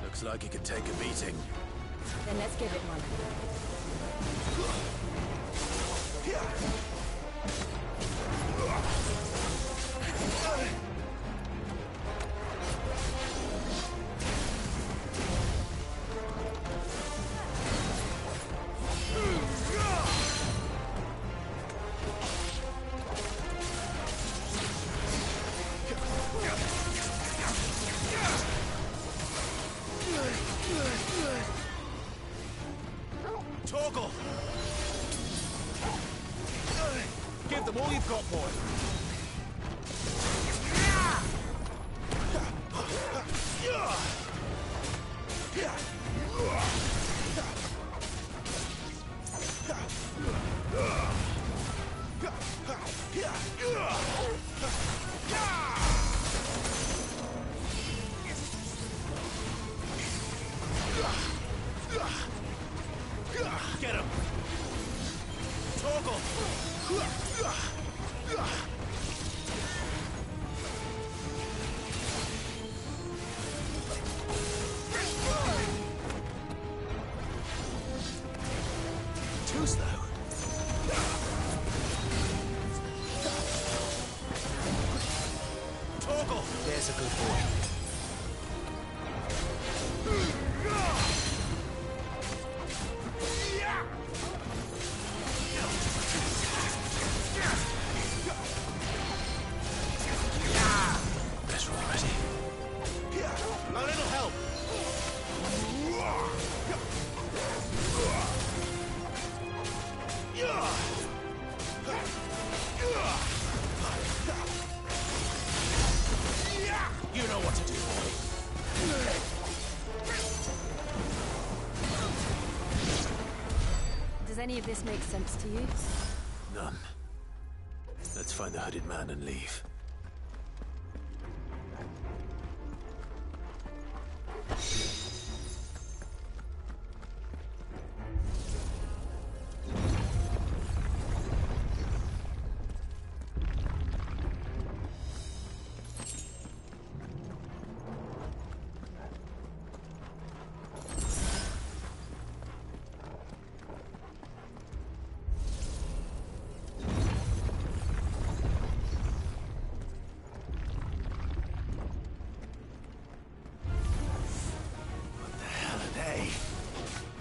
Looks like it could take a beating. Then let's give it one. Torgal! Give them all you've got, boy. Get him! Torgal! Too slow. Torgal! There's a good boy. A little help. any of this make sense to you? None. Let's find the hooded man and leave.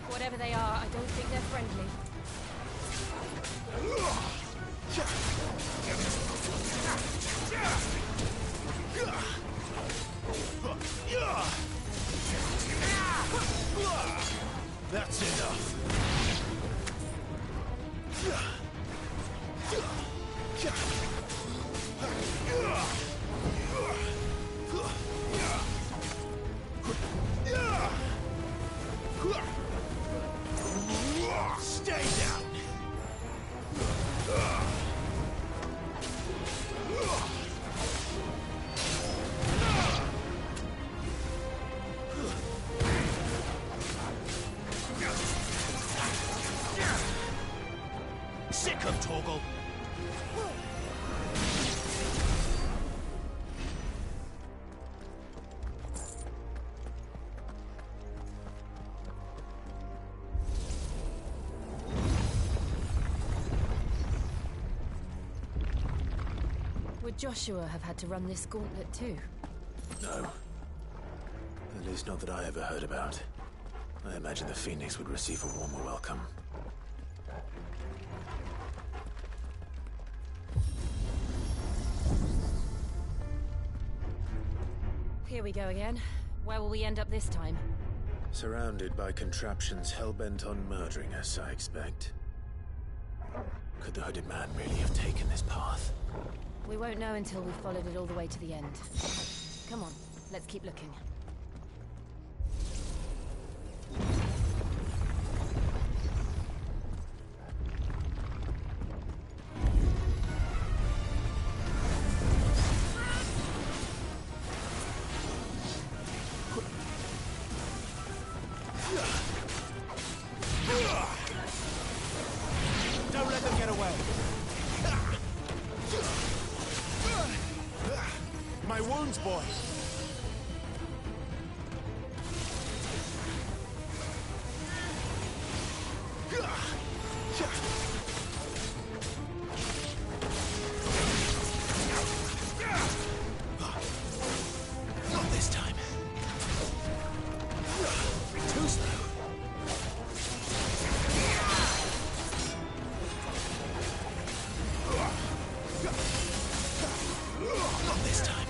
Whatever they are, I don't think they're friendly. That's enough. Stay down. Sick of Torgal. Would Joshua have had to run this gauntlet too? No. At least not that I ever heard about. I imagine the Phoenix would receive a warmer welcome. Here we go again. Where will we end up this time? Surrounded by contraptions hell-bent on murdering us, I expect. Could the hooded man really have taken this path? We won't know until we've followed it all the way to the end. Come on, let's keep looking. Don't let them get away! My wounds, boy! Not this time. Too slow. Not this time.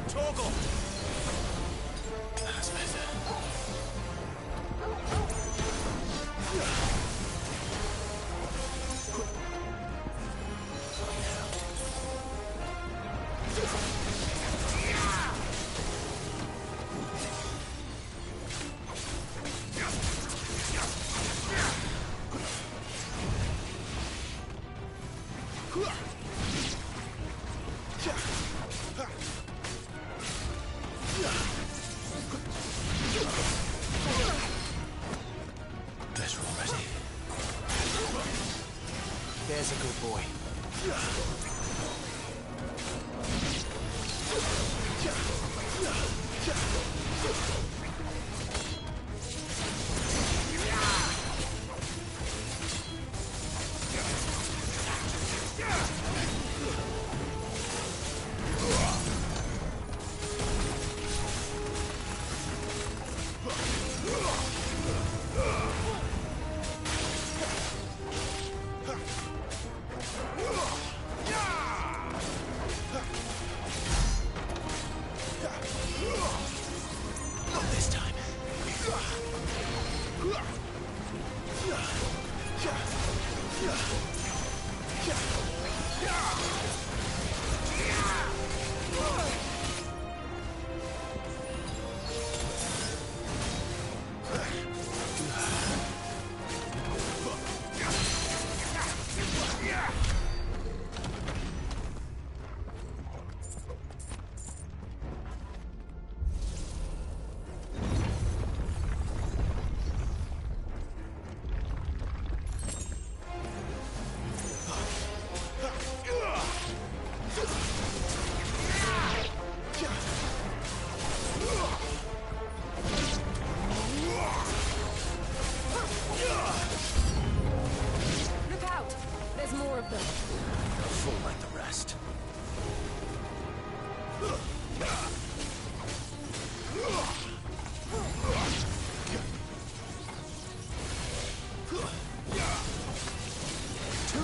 Torgal! That's better. Better already. There's a good boy.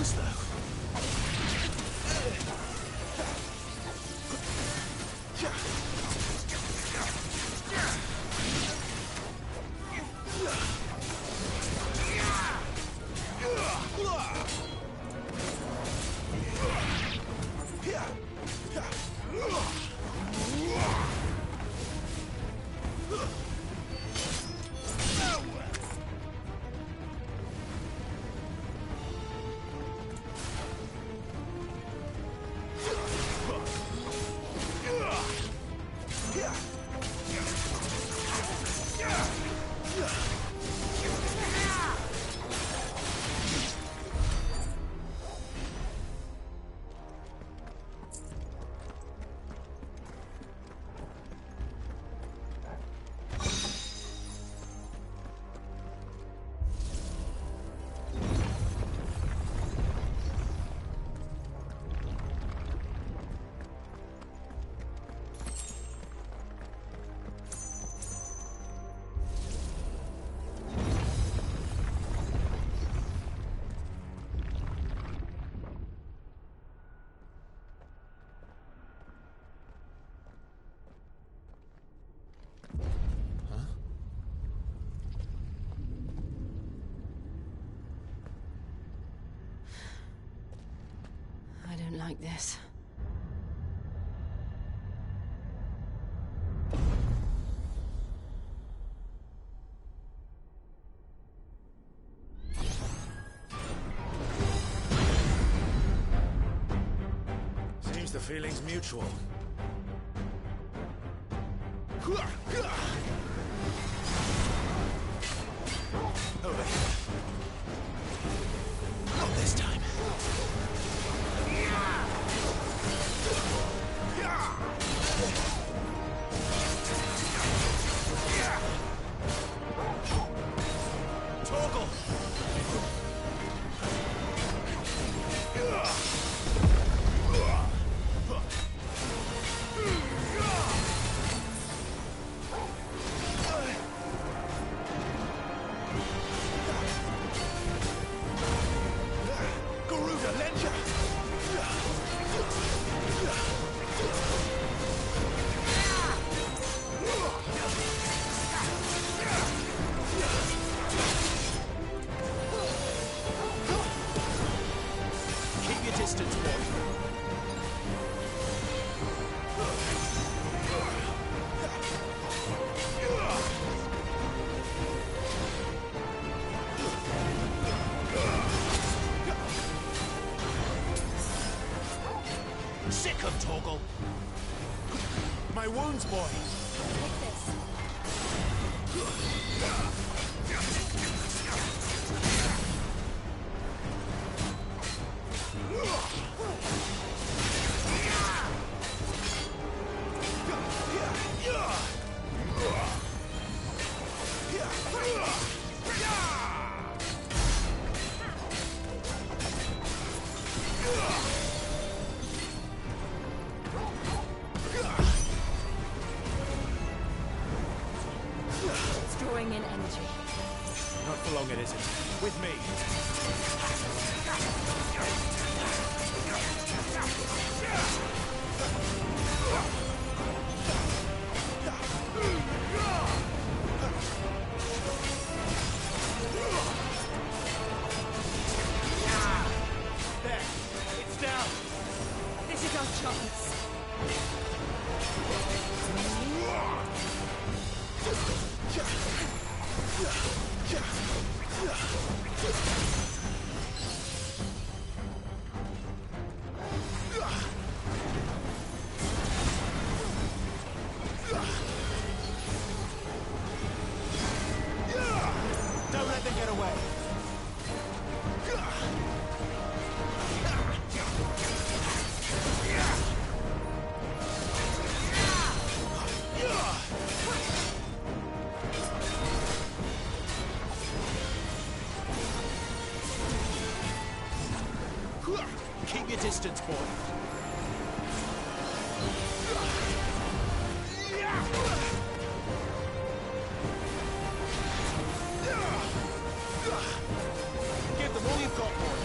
close, though. I don't like this. Seems the feeling's mutual. Over here. Not this time. Torgal! Garuda, Lenja! Keep your distance, boy. Sick of Torgal. My wounds, boy. Take this. It's drawing in energy. Not for long it isn't. With me. There. It's down. This is our chance. Don't let them get away. Keep your distance, boy. Give them all you've got, boy.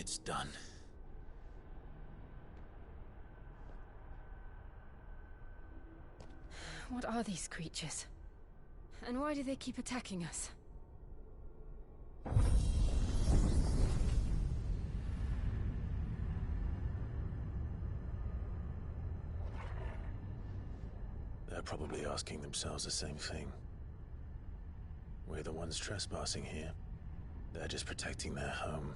It's done. What are these creatures? And why do they keep attacking us? They're probably asking themselves the same thing. We're the ones trespassing here. They're just protecting their home.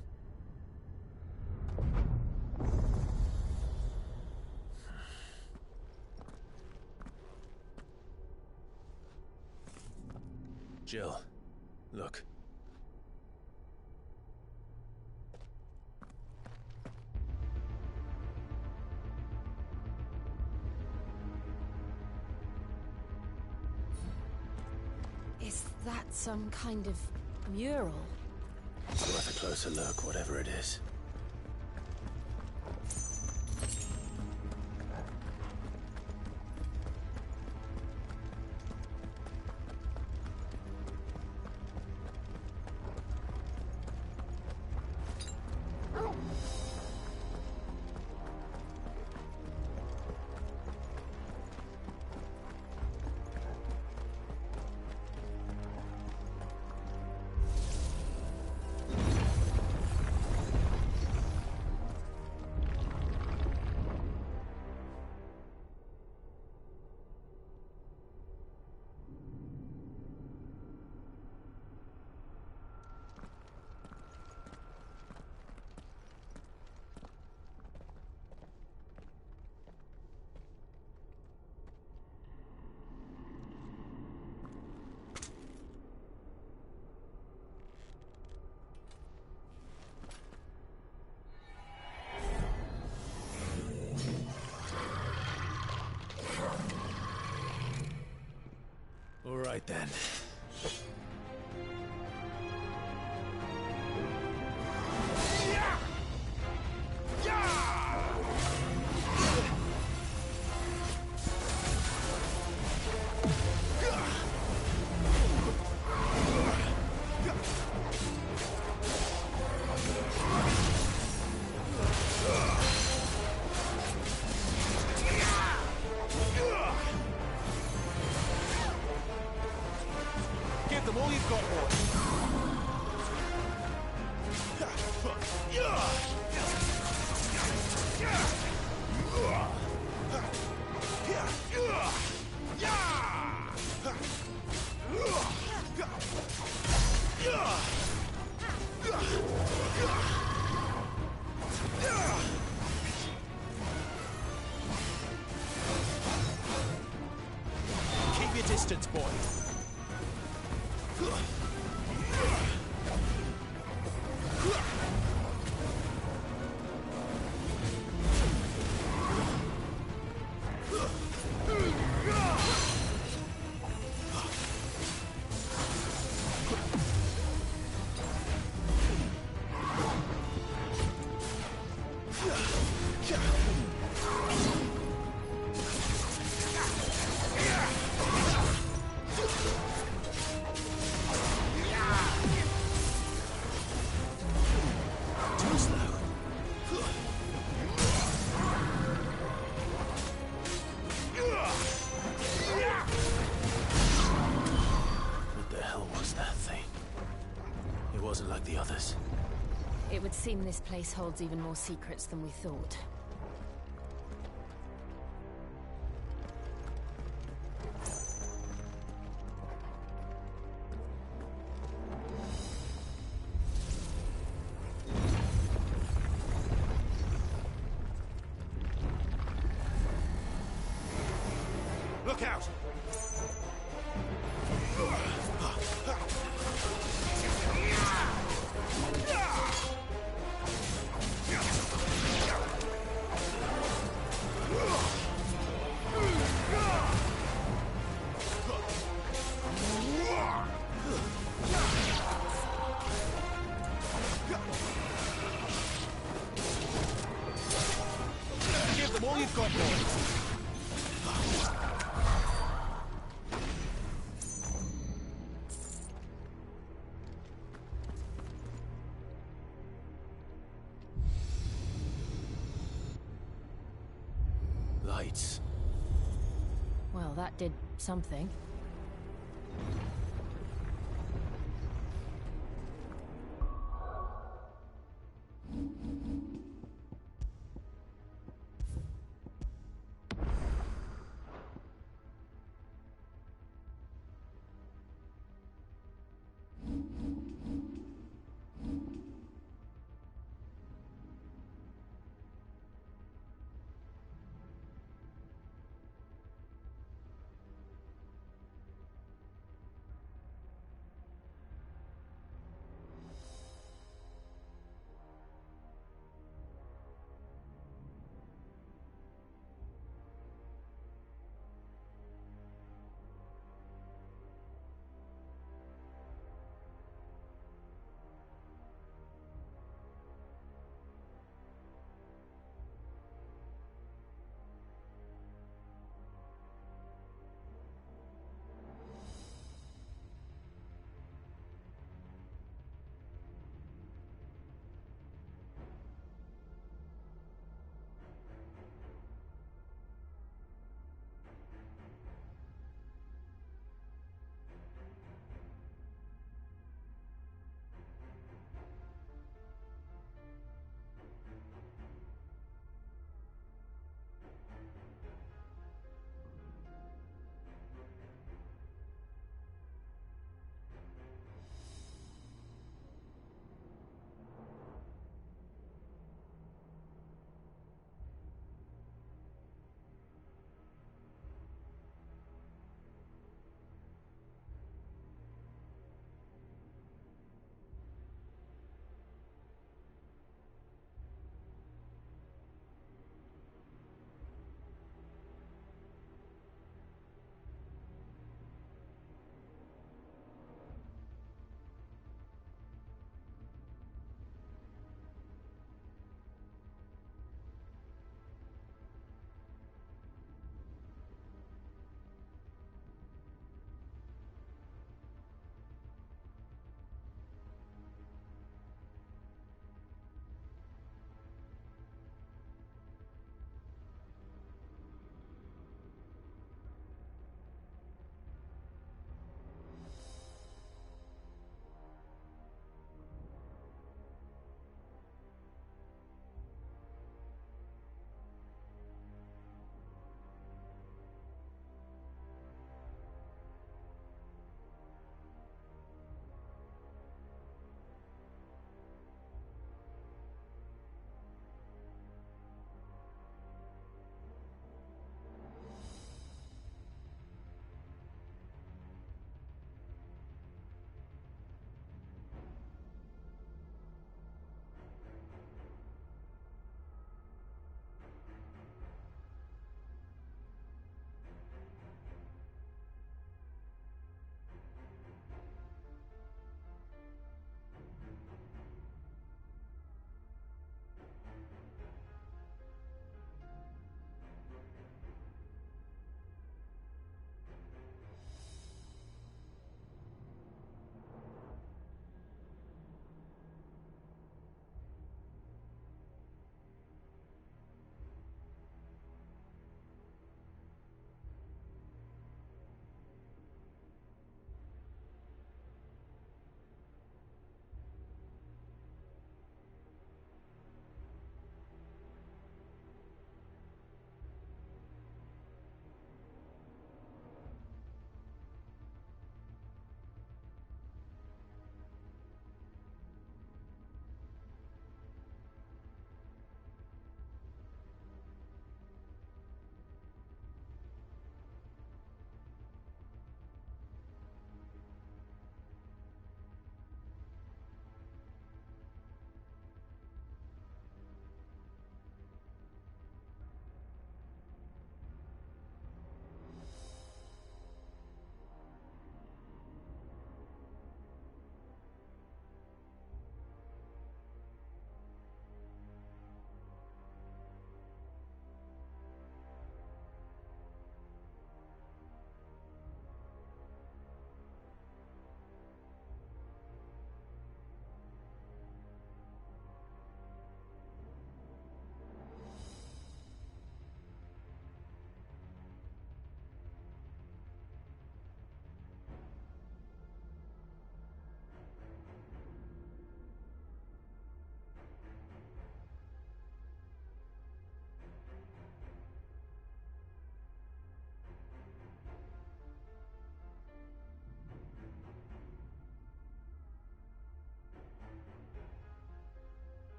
Jill, look. Is that some kind of mural? It's worth a closer look, whatever it is. All right then. Give them all you've got, boy. Keep your distance, boy. What the hell was that thing? It wasn't like the others. It would seem this place holds even more secrets than we thought. Look out! Give them all you've got, boy. lights. Well, that did something.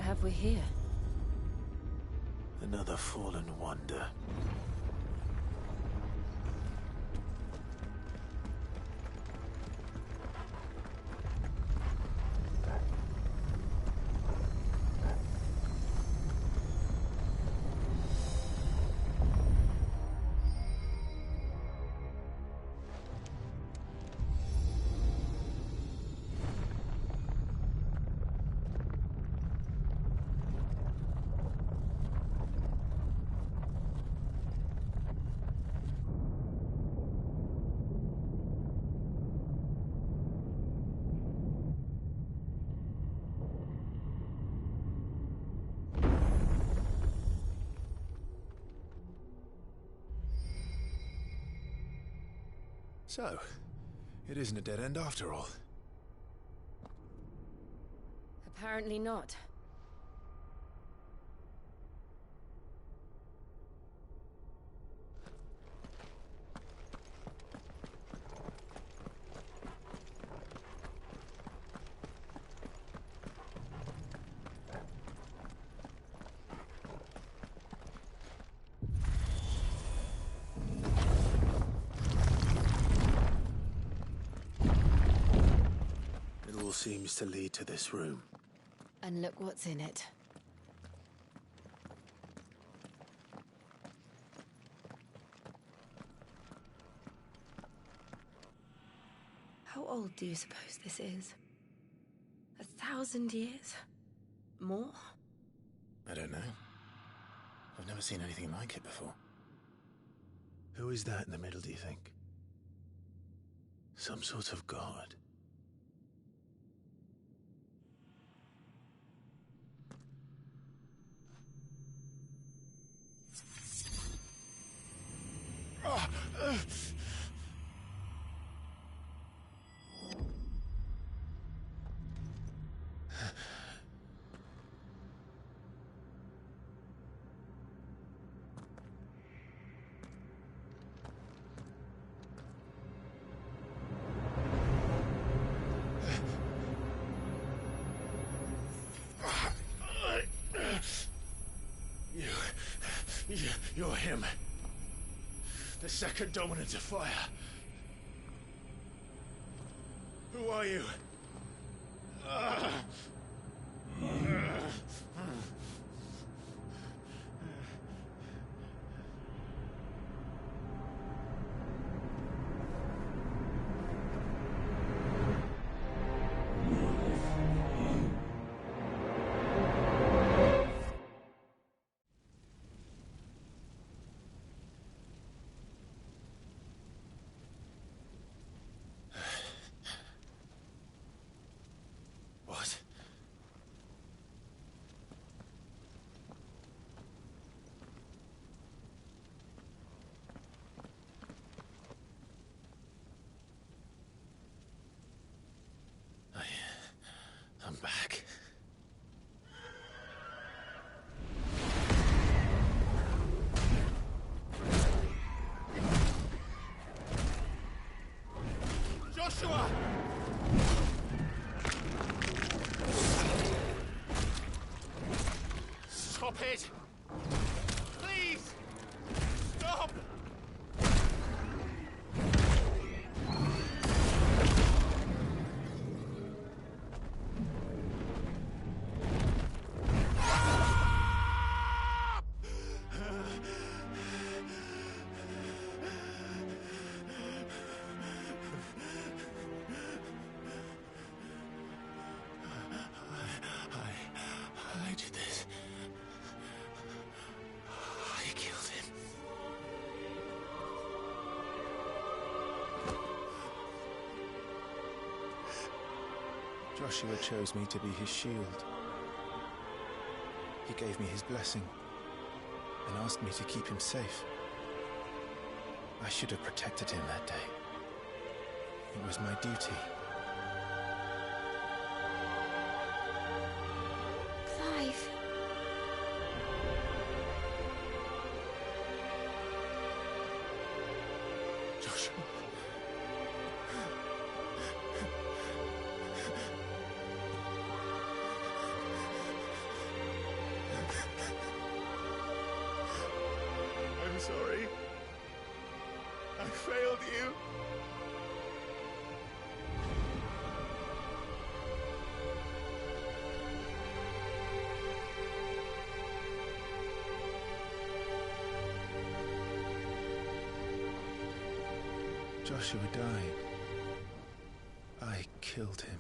have we here? Another fallen wonder. So, it isn't a dead end after all. Apparently not. Seems to lead to this room. And look what's in it. How old do you suppose this is? 1,000 years? More? I don't know. I've never seen anything like it before. Who is that in the middle, do you think? Some sort of god? You're him. The second dominant of fire. Who are you? What? I'm back. Joshua! Stop it! Please! Stop! I did this. I killed him. Joshua chose me to be his shield. He gave me his blessing and asked me to keep him safe. I should have protected him that day. It was my duty. Clive. Joshua. Joshua died. I killed him.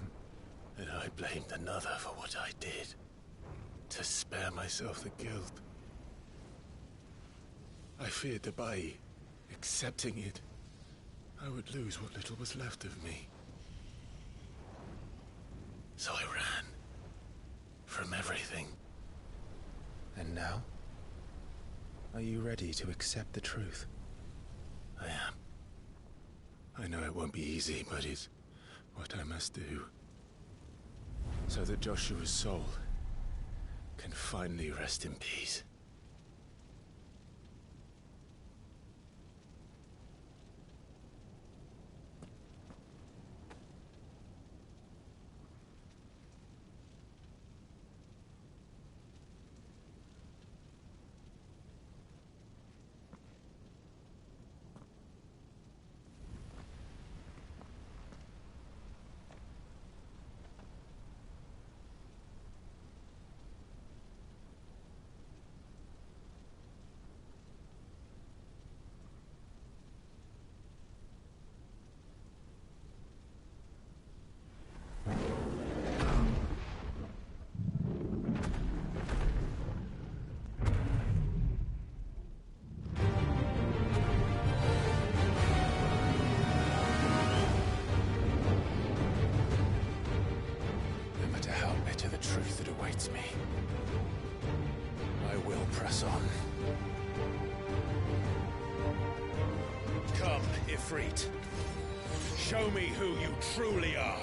And I blamed another for what I did. To spare myself the guilt. I feared that by accepting it, I would lose what little was left of me. So I ran. From everything. And now? Are you ready to accept the truth? I am. I know it won't be easy, but it's what I must do. So that Joshua's soul can finally rest in peace. Truth that awaits me. I will press on. Come, Ifrit. Show me who you truly are.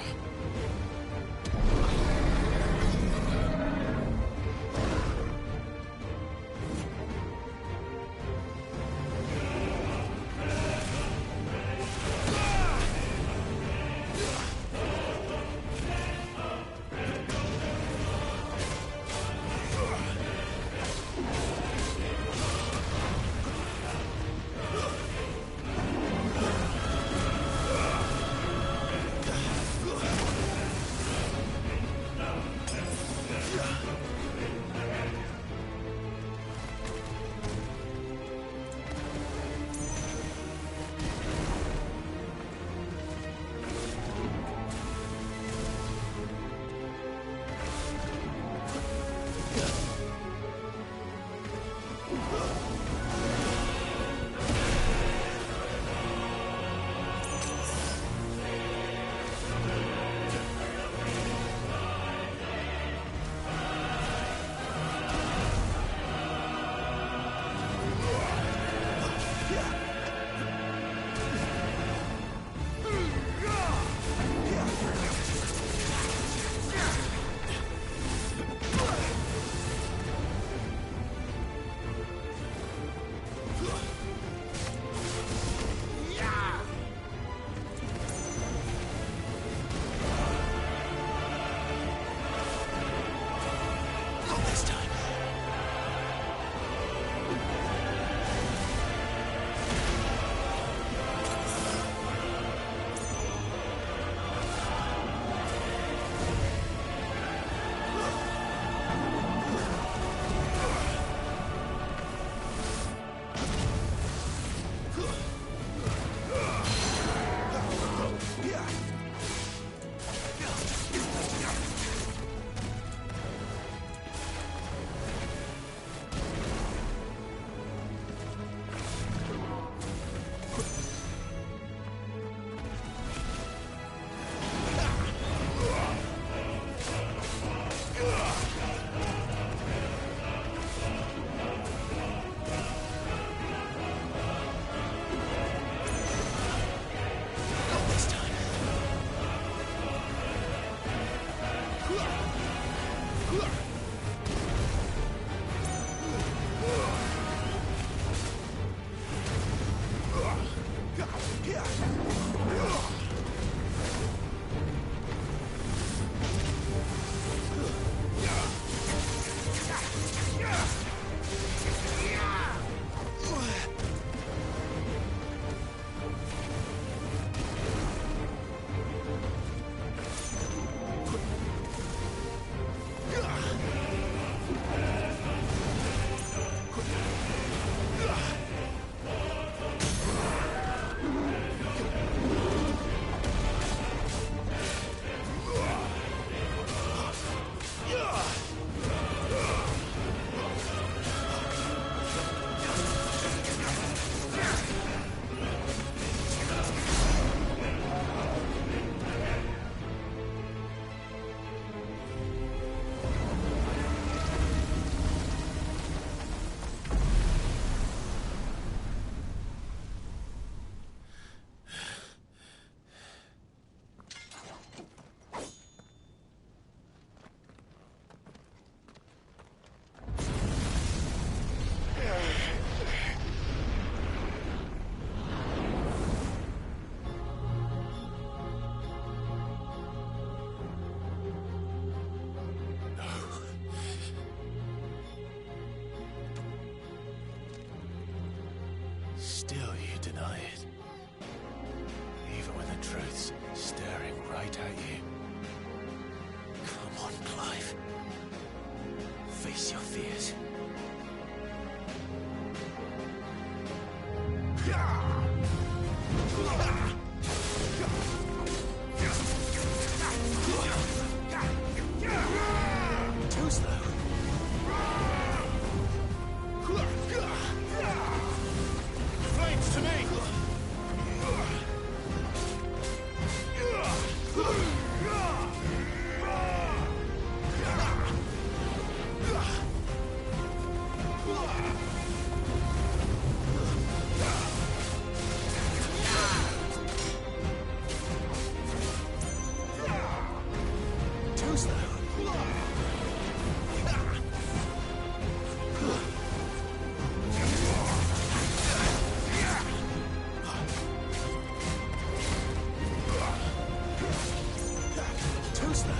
staring right at you. Come on, Clive. Face your fears. Too slow. Flames to me! Too slow. Too slow.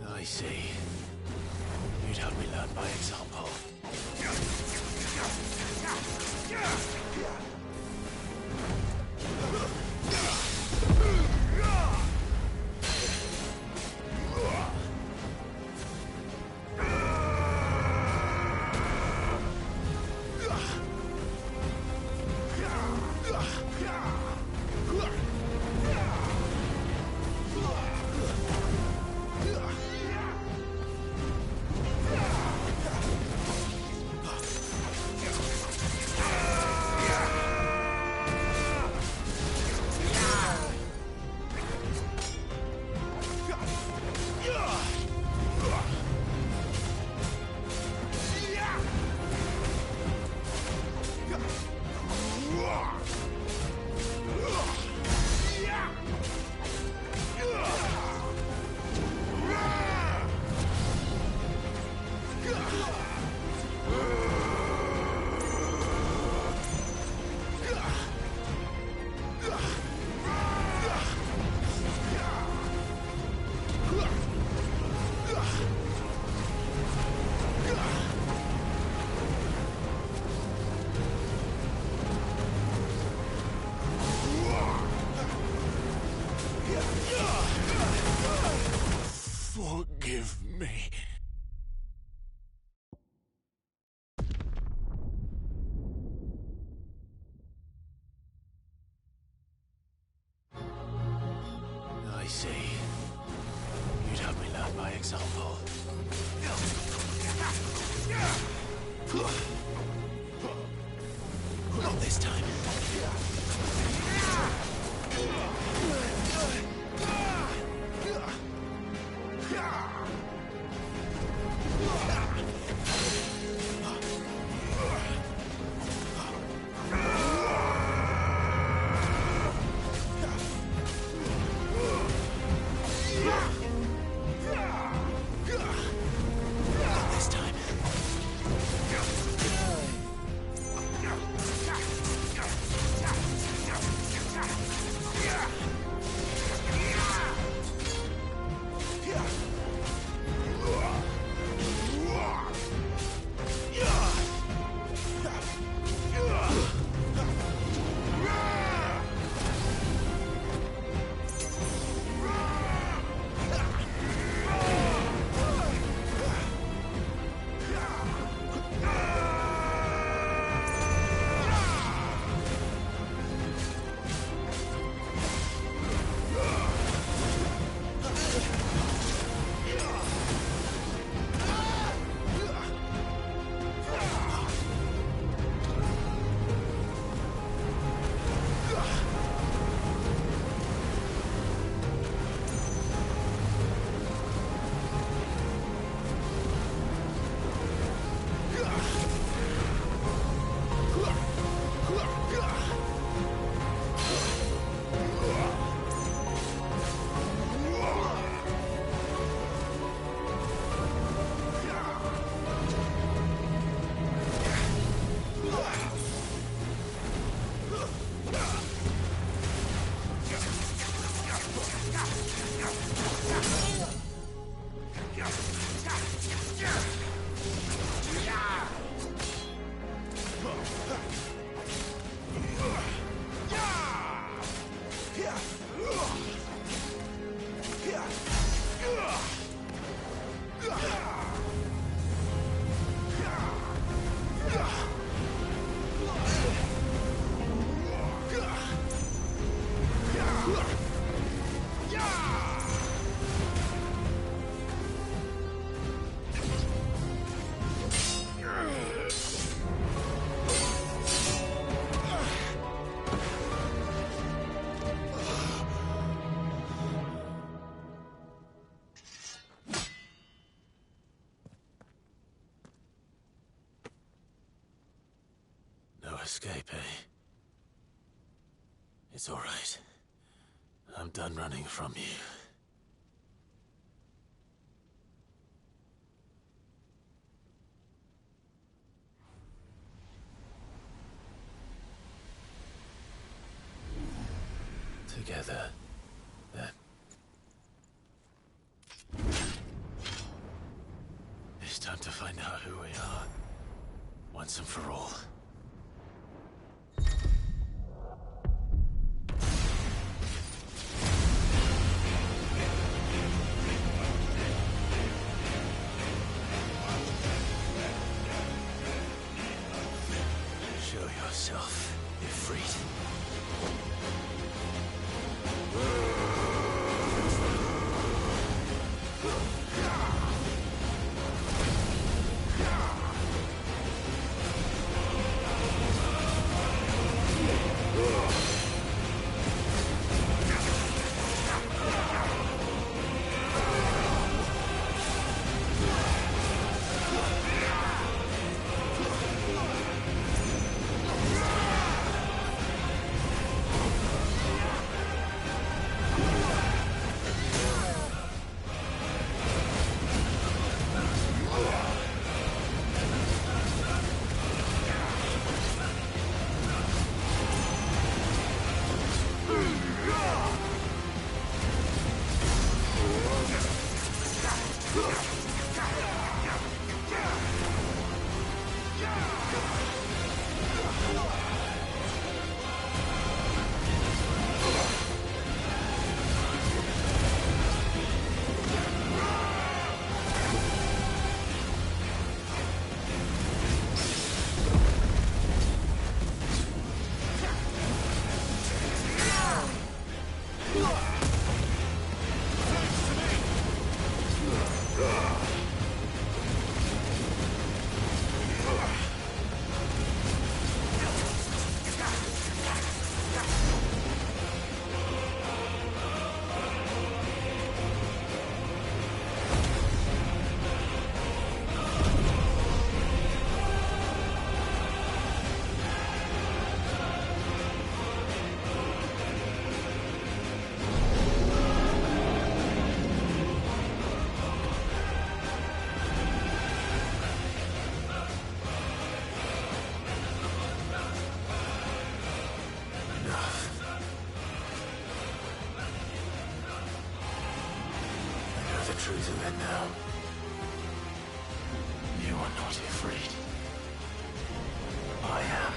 I see. You'd help me learn by example. Forgive me. I see. You'd help me learn by example. Not this time. Not this time. It's all right. I'm done running from you. Together, then. It's time to find out who we are, once and for all. Show yourself, Ifrit. Truth of it now. You are not afraid. I am.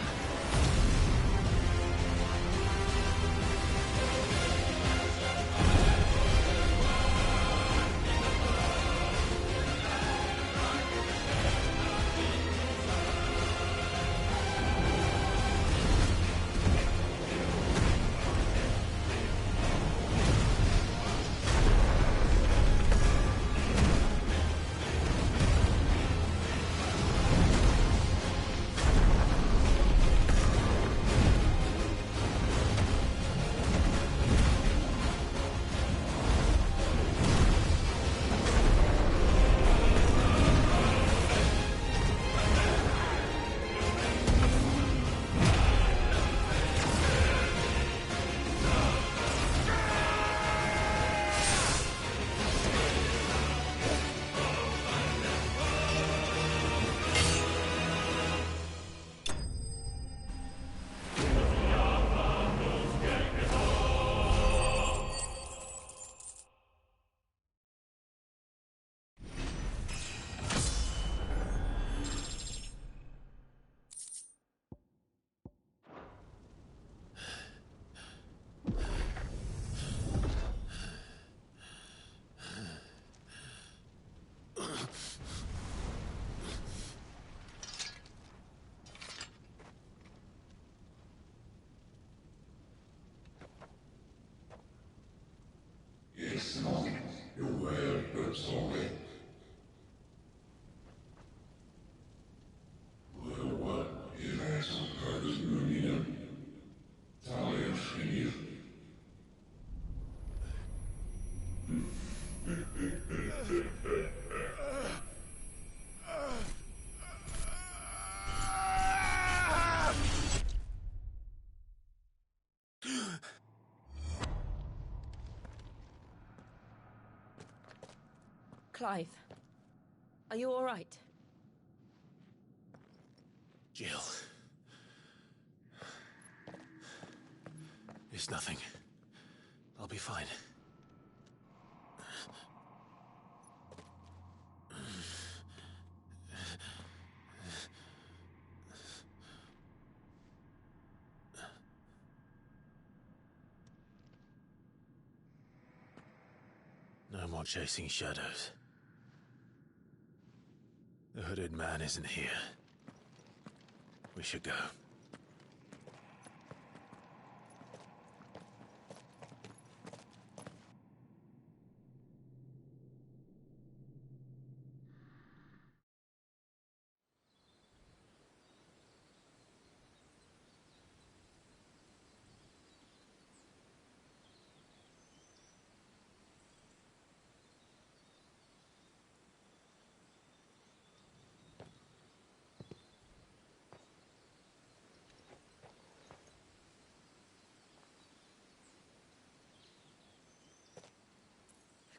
Clive, are you all right? Jill. It's nothing. I'll be fine. No more chasing shadows. The hooded man isn't here. We should go.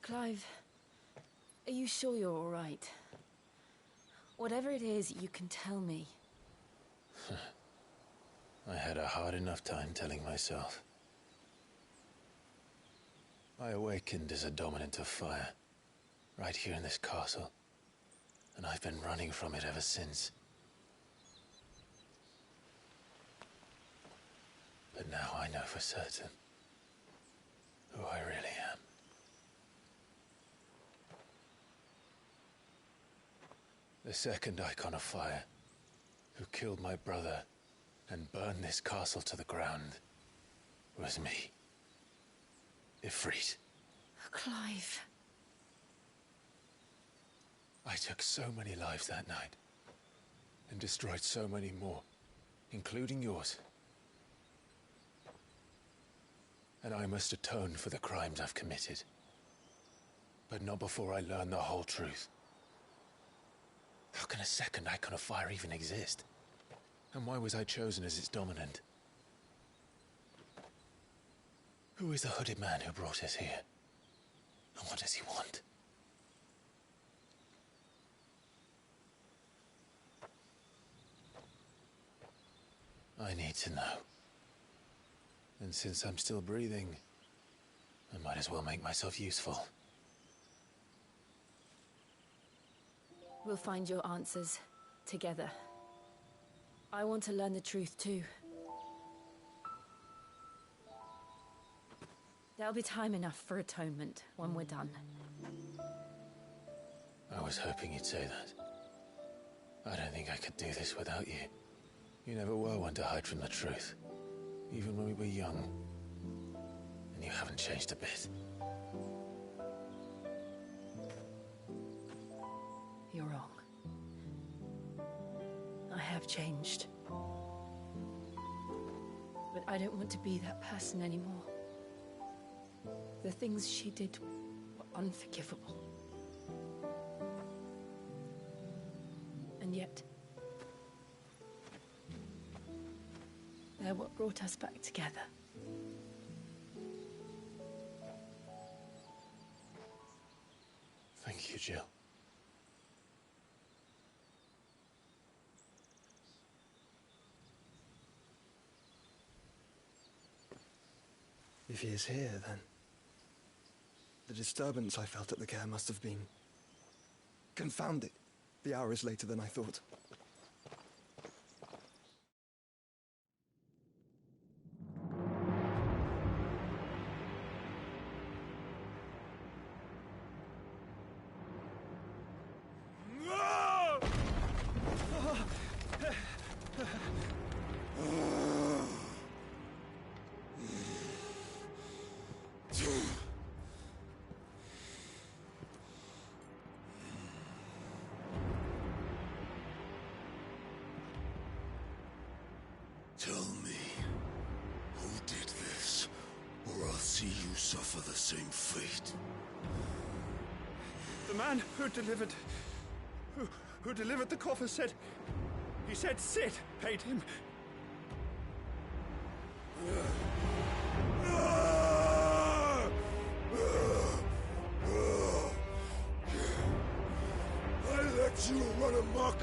Clive, are you sure you're all right? Whatever it is, you can tell me. I had a hard enough time telling myself. I awakened as a dominant of fire, right here in this castle, and I've been running from it ever since. But now I know for certain who I really am. The second icon of fire, who killed my brother and burned this castle to the ground, was me. Ifrit. Clive. I took so many lives that night, and destroyed so many more, including yours. And I must atone for the crimes I've committed. But not before I learn the whole truth. How can a second icon of fire even exist? And why was I chosen as its dominant? Who is the hooded man who brought us here? And what does he want? I need to know. And since I'm still breathing, I might as well make myself useful. We'll find your answers together. I want to learn the truth too. There'll be time enough for atonement when we're done. I was hoping you'd say that. I don't think I could do this without you. You never were one to hide from the truth, even when we were young. And you haven't changed a bit. You're wrong. I have changed. But I don't want to be that person anymore. The things she did were unforgivable. And yet, they're what brought us back together. Thank you, Jill. If he is here, then the disturbance I felt at the care must have been confounded. The hour is later than I thought. Tell me, who did this, or I'll see you suffer the same fate. The man who delivered the coffer said... He said Sid paid him. you run amok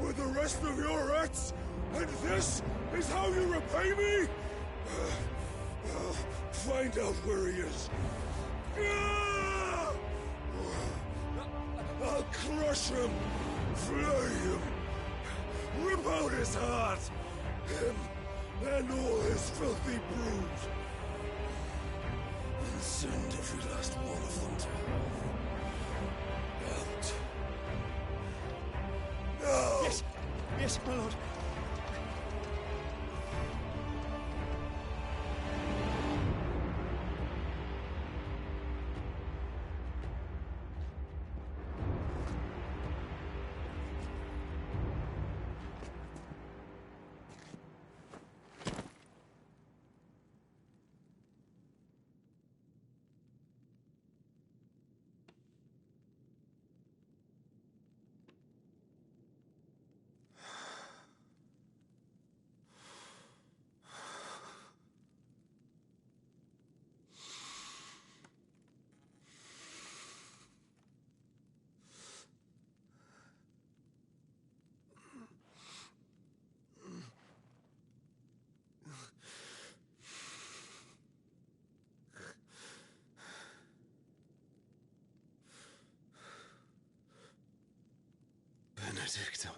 with the rest of your rats, and this is how you repay me? Find out where he is. I'll crush him, flay him, rip out his heart, him and all his filthy brood, and send every last one of them to hell. Out. No! Yes, yes, my lord. Benedicto.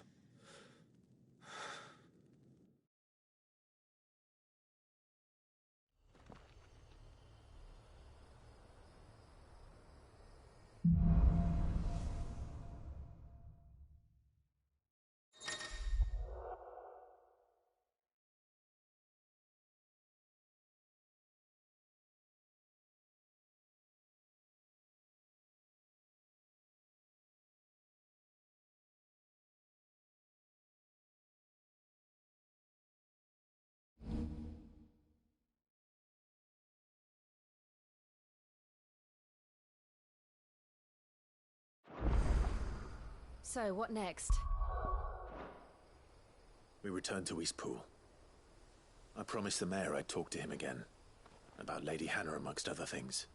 So, what next? We return to Eastpool. I promised the mayor I'd talk to him again. About Lady Hannah, amongst other things.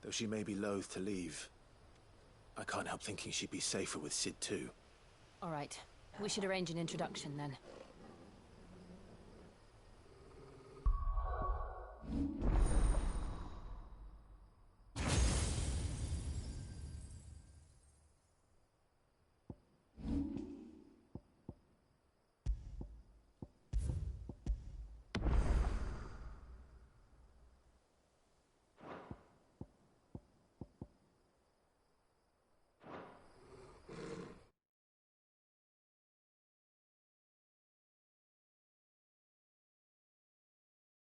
Though she may be loath to leave, I can't help thinking she'd be safer with Sid too. All right. We should arrange an introduction then.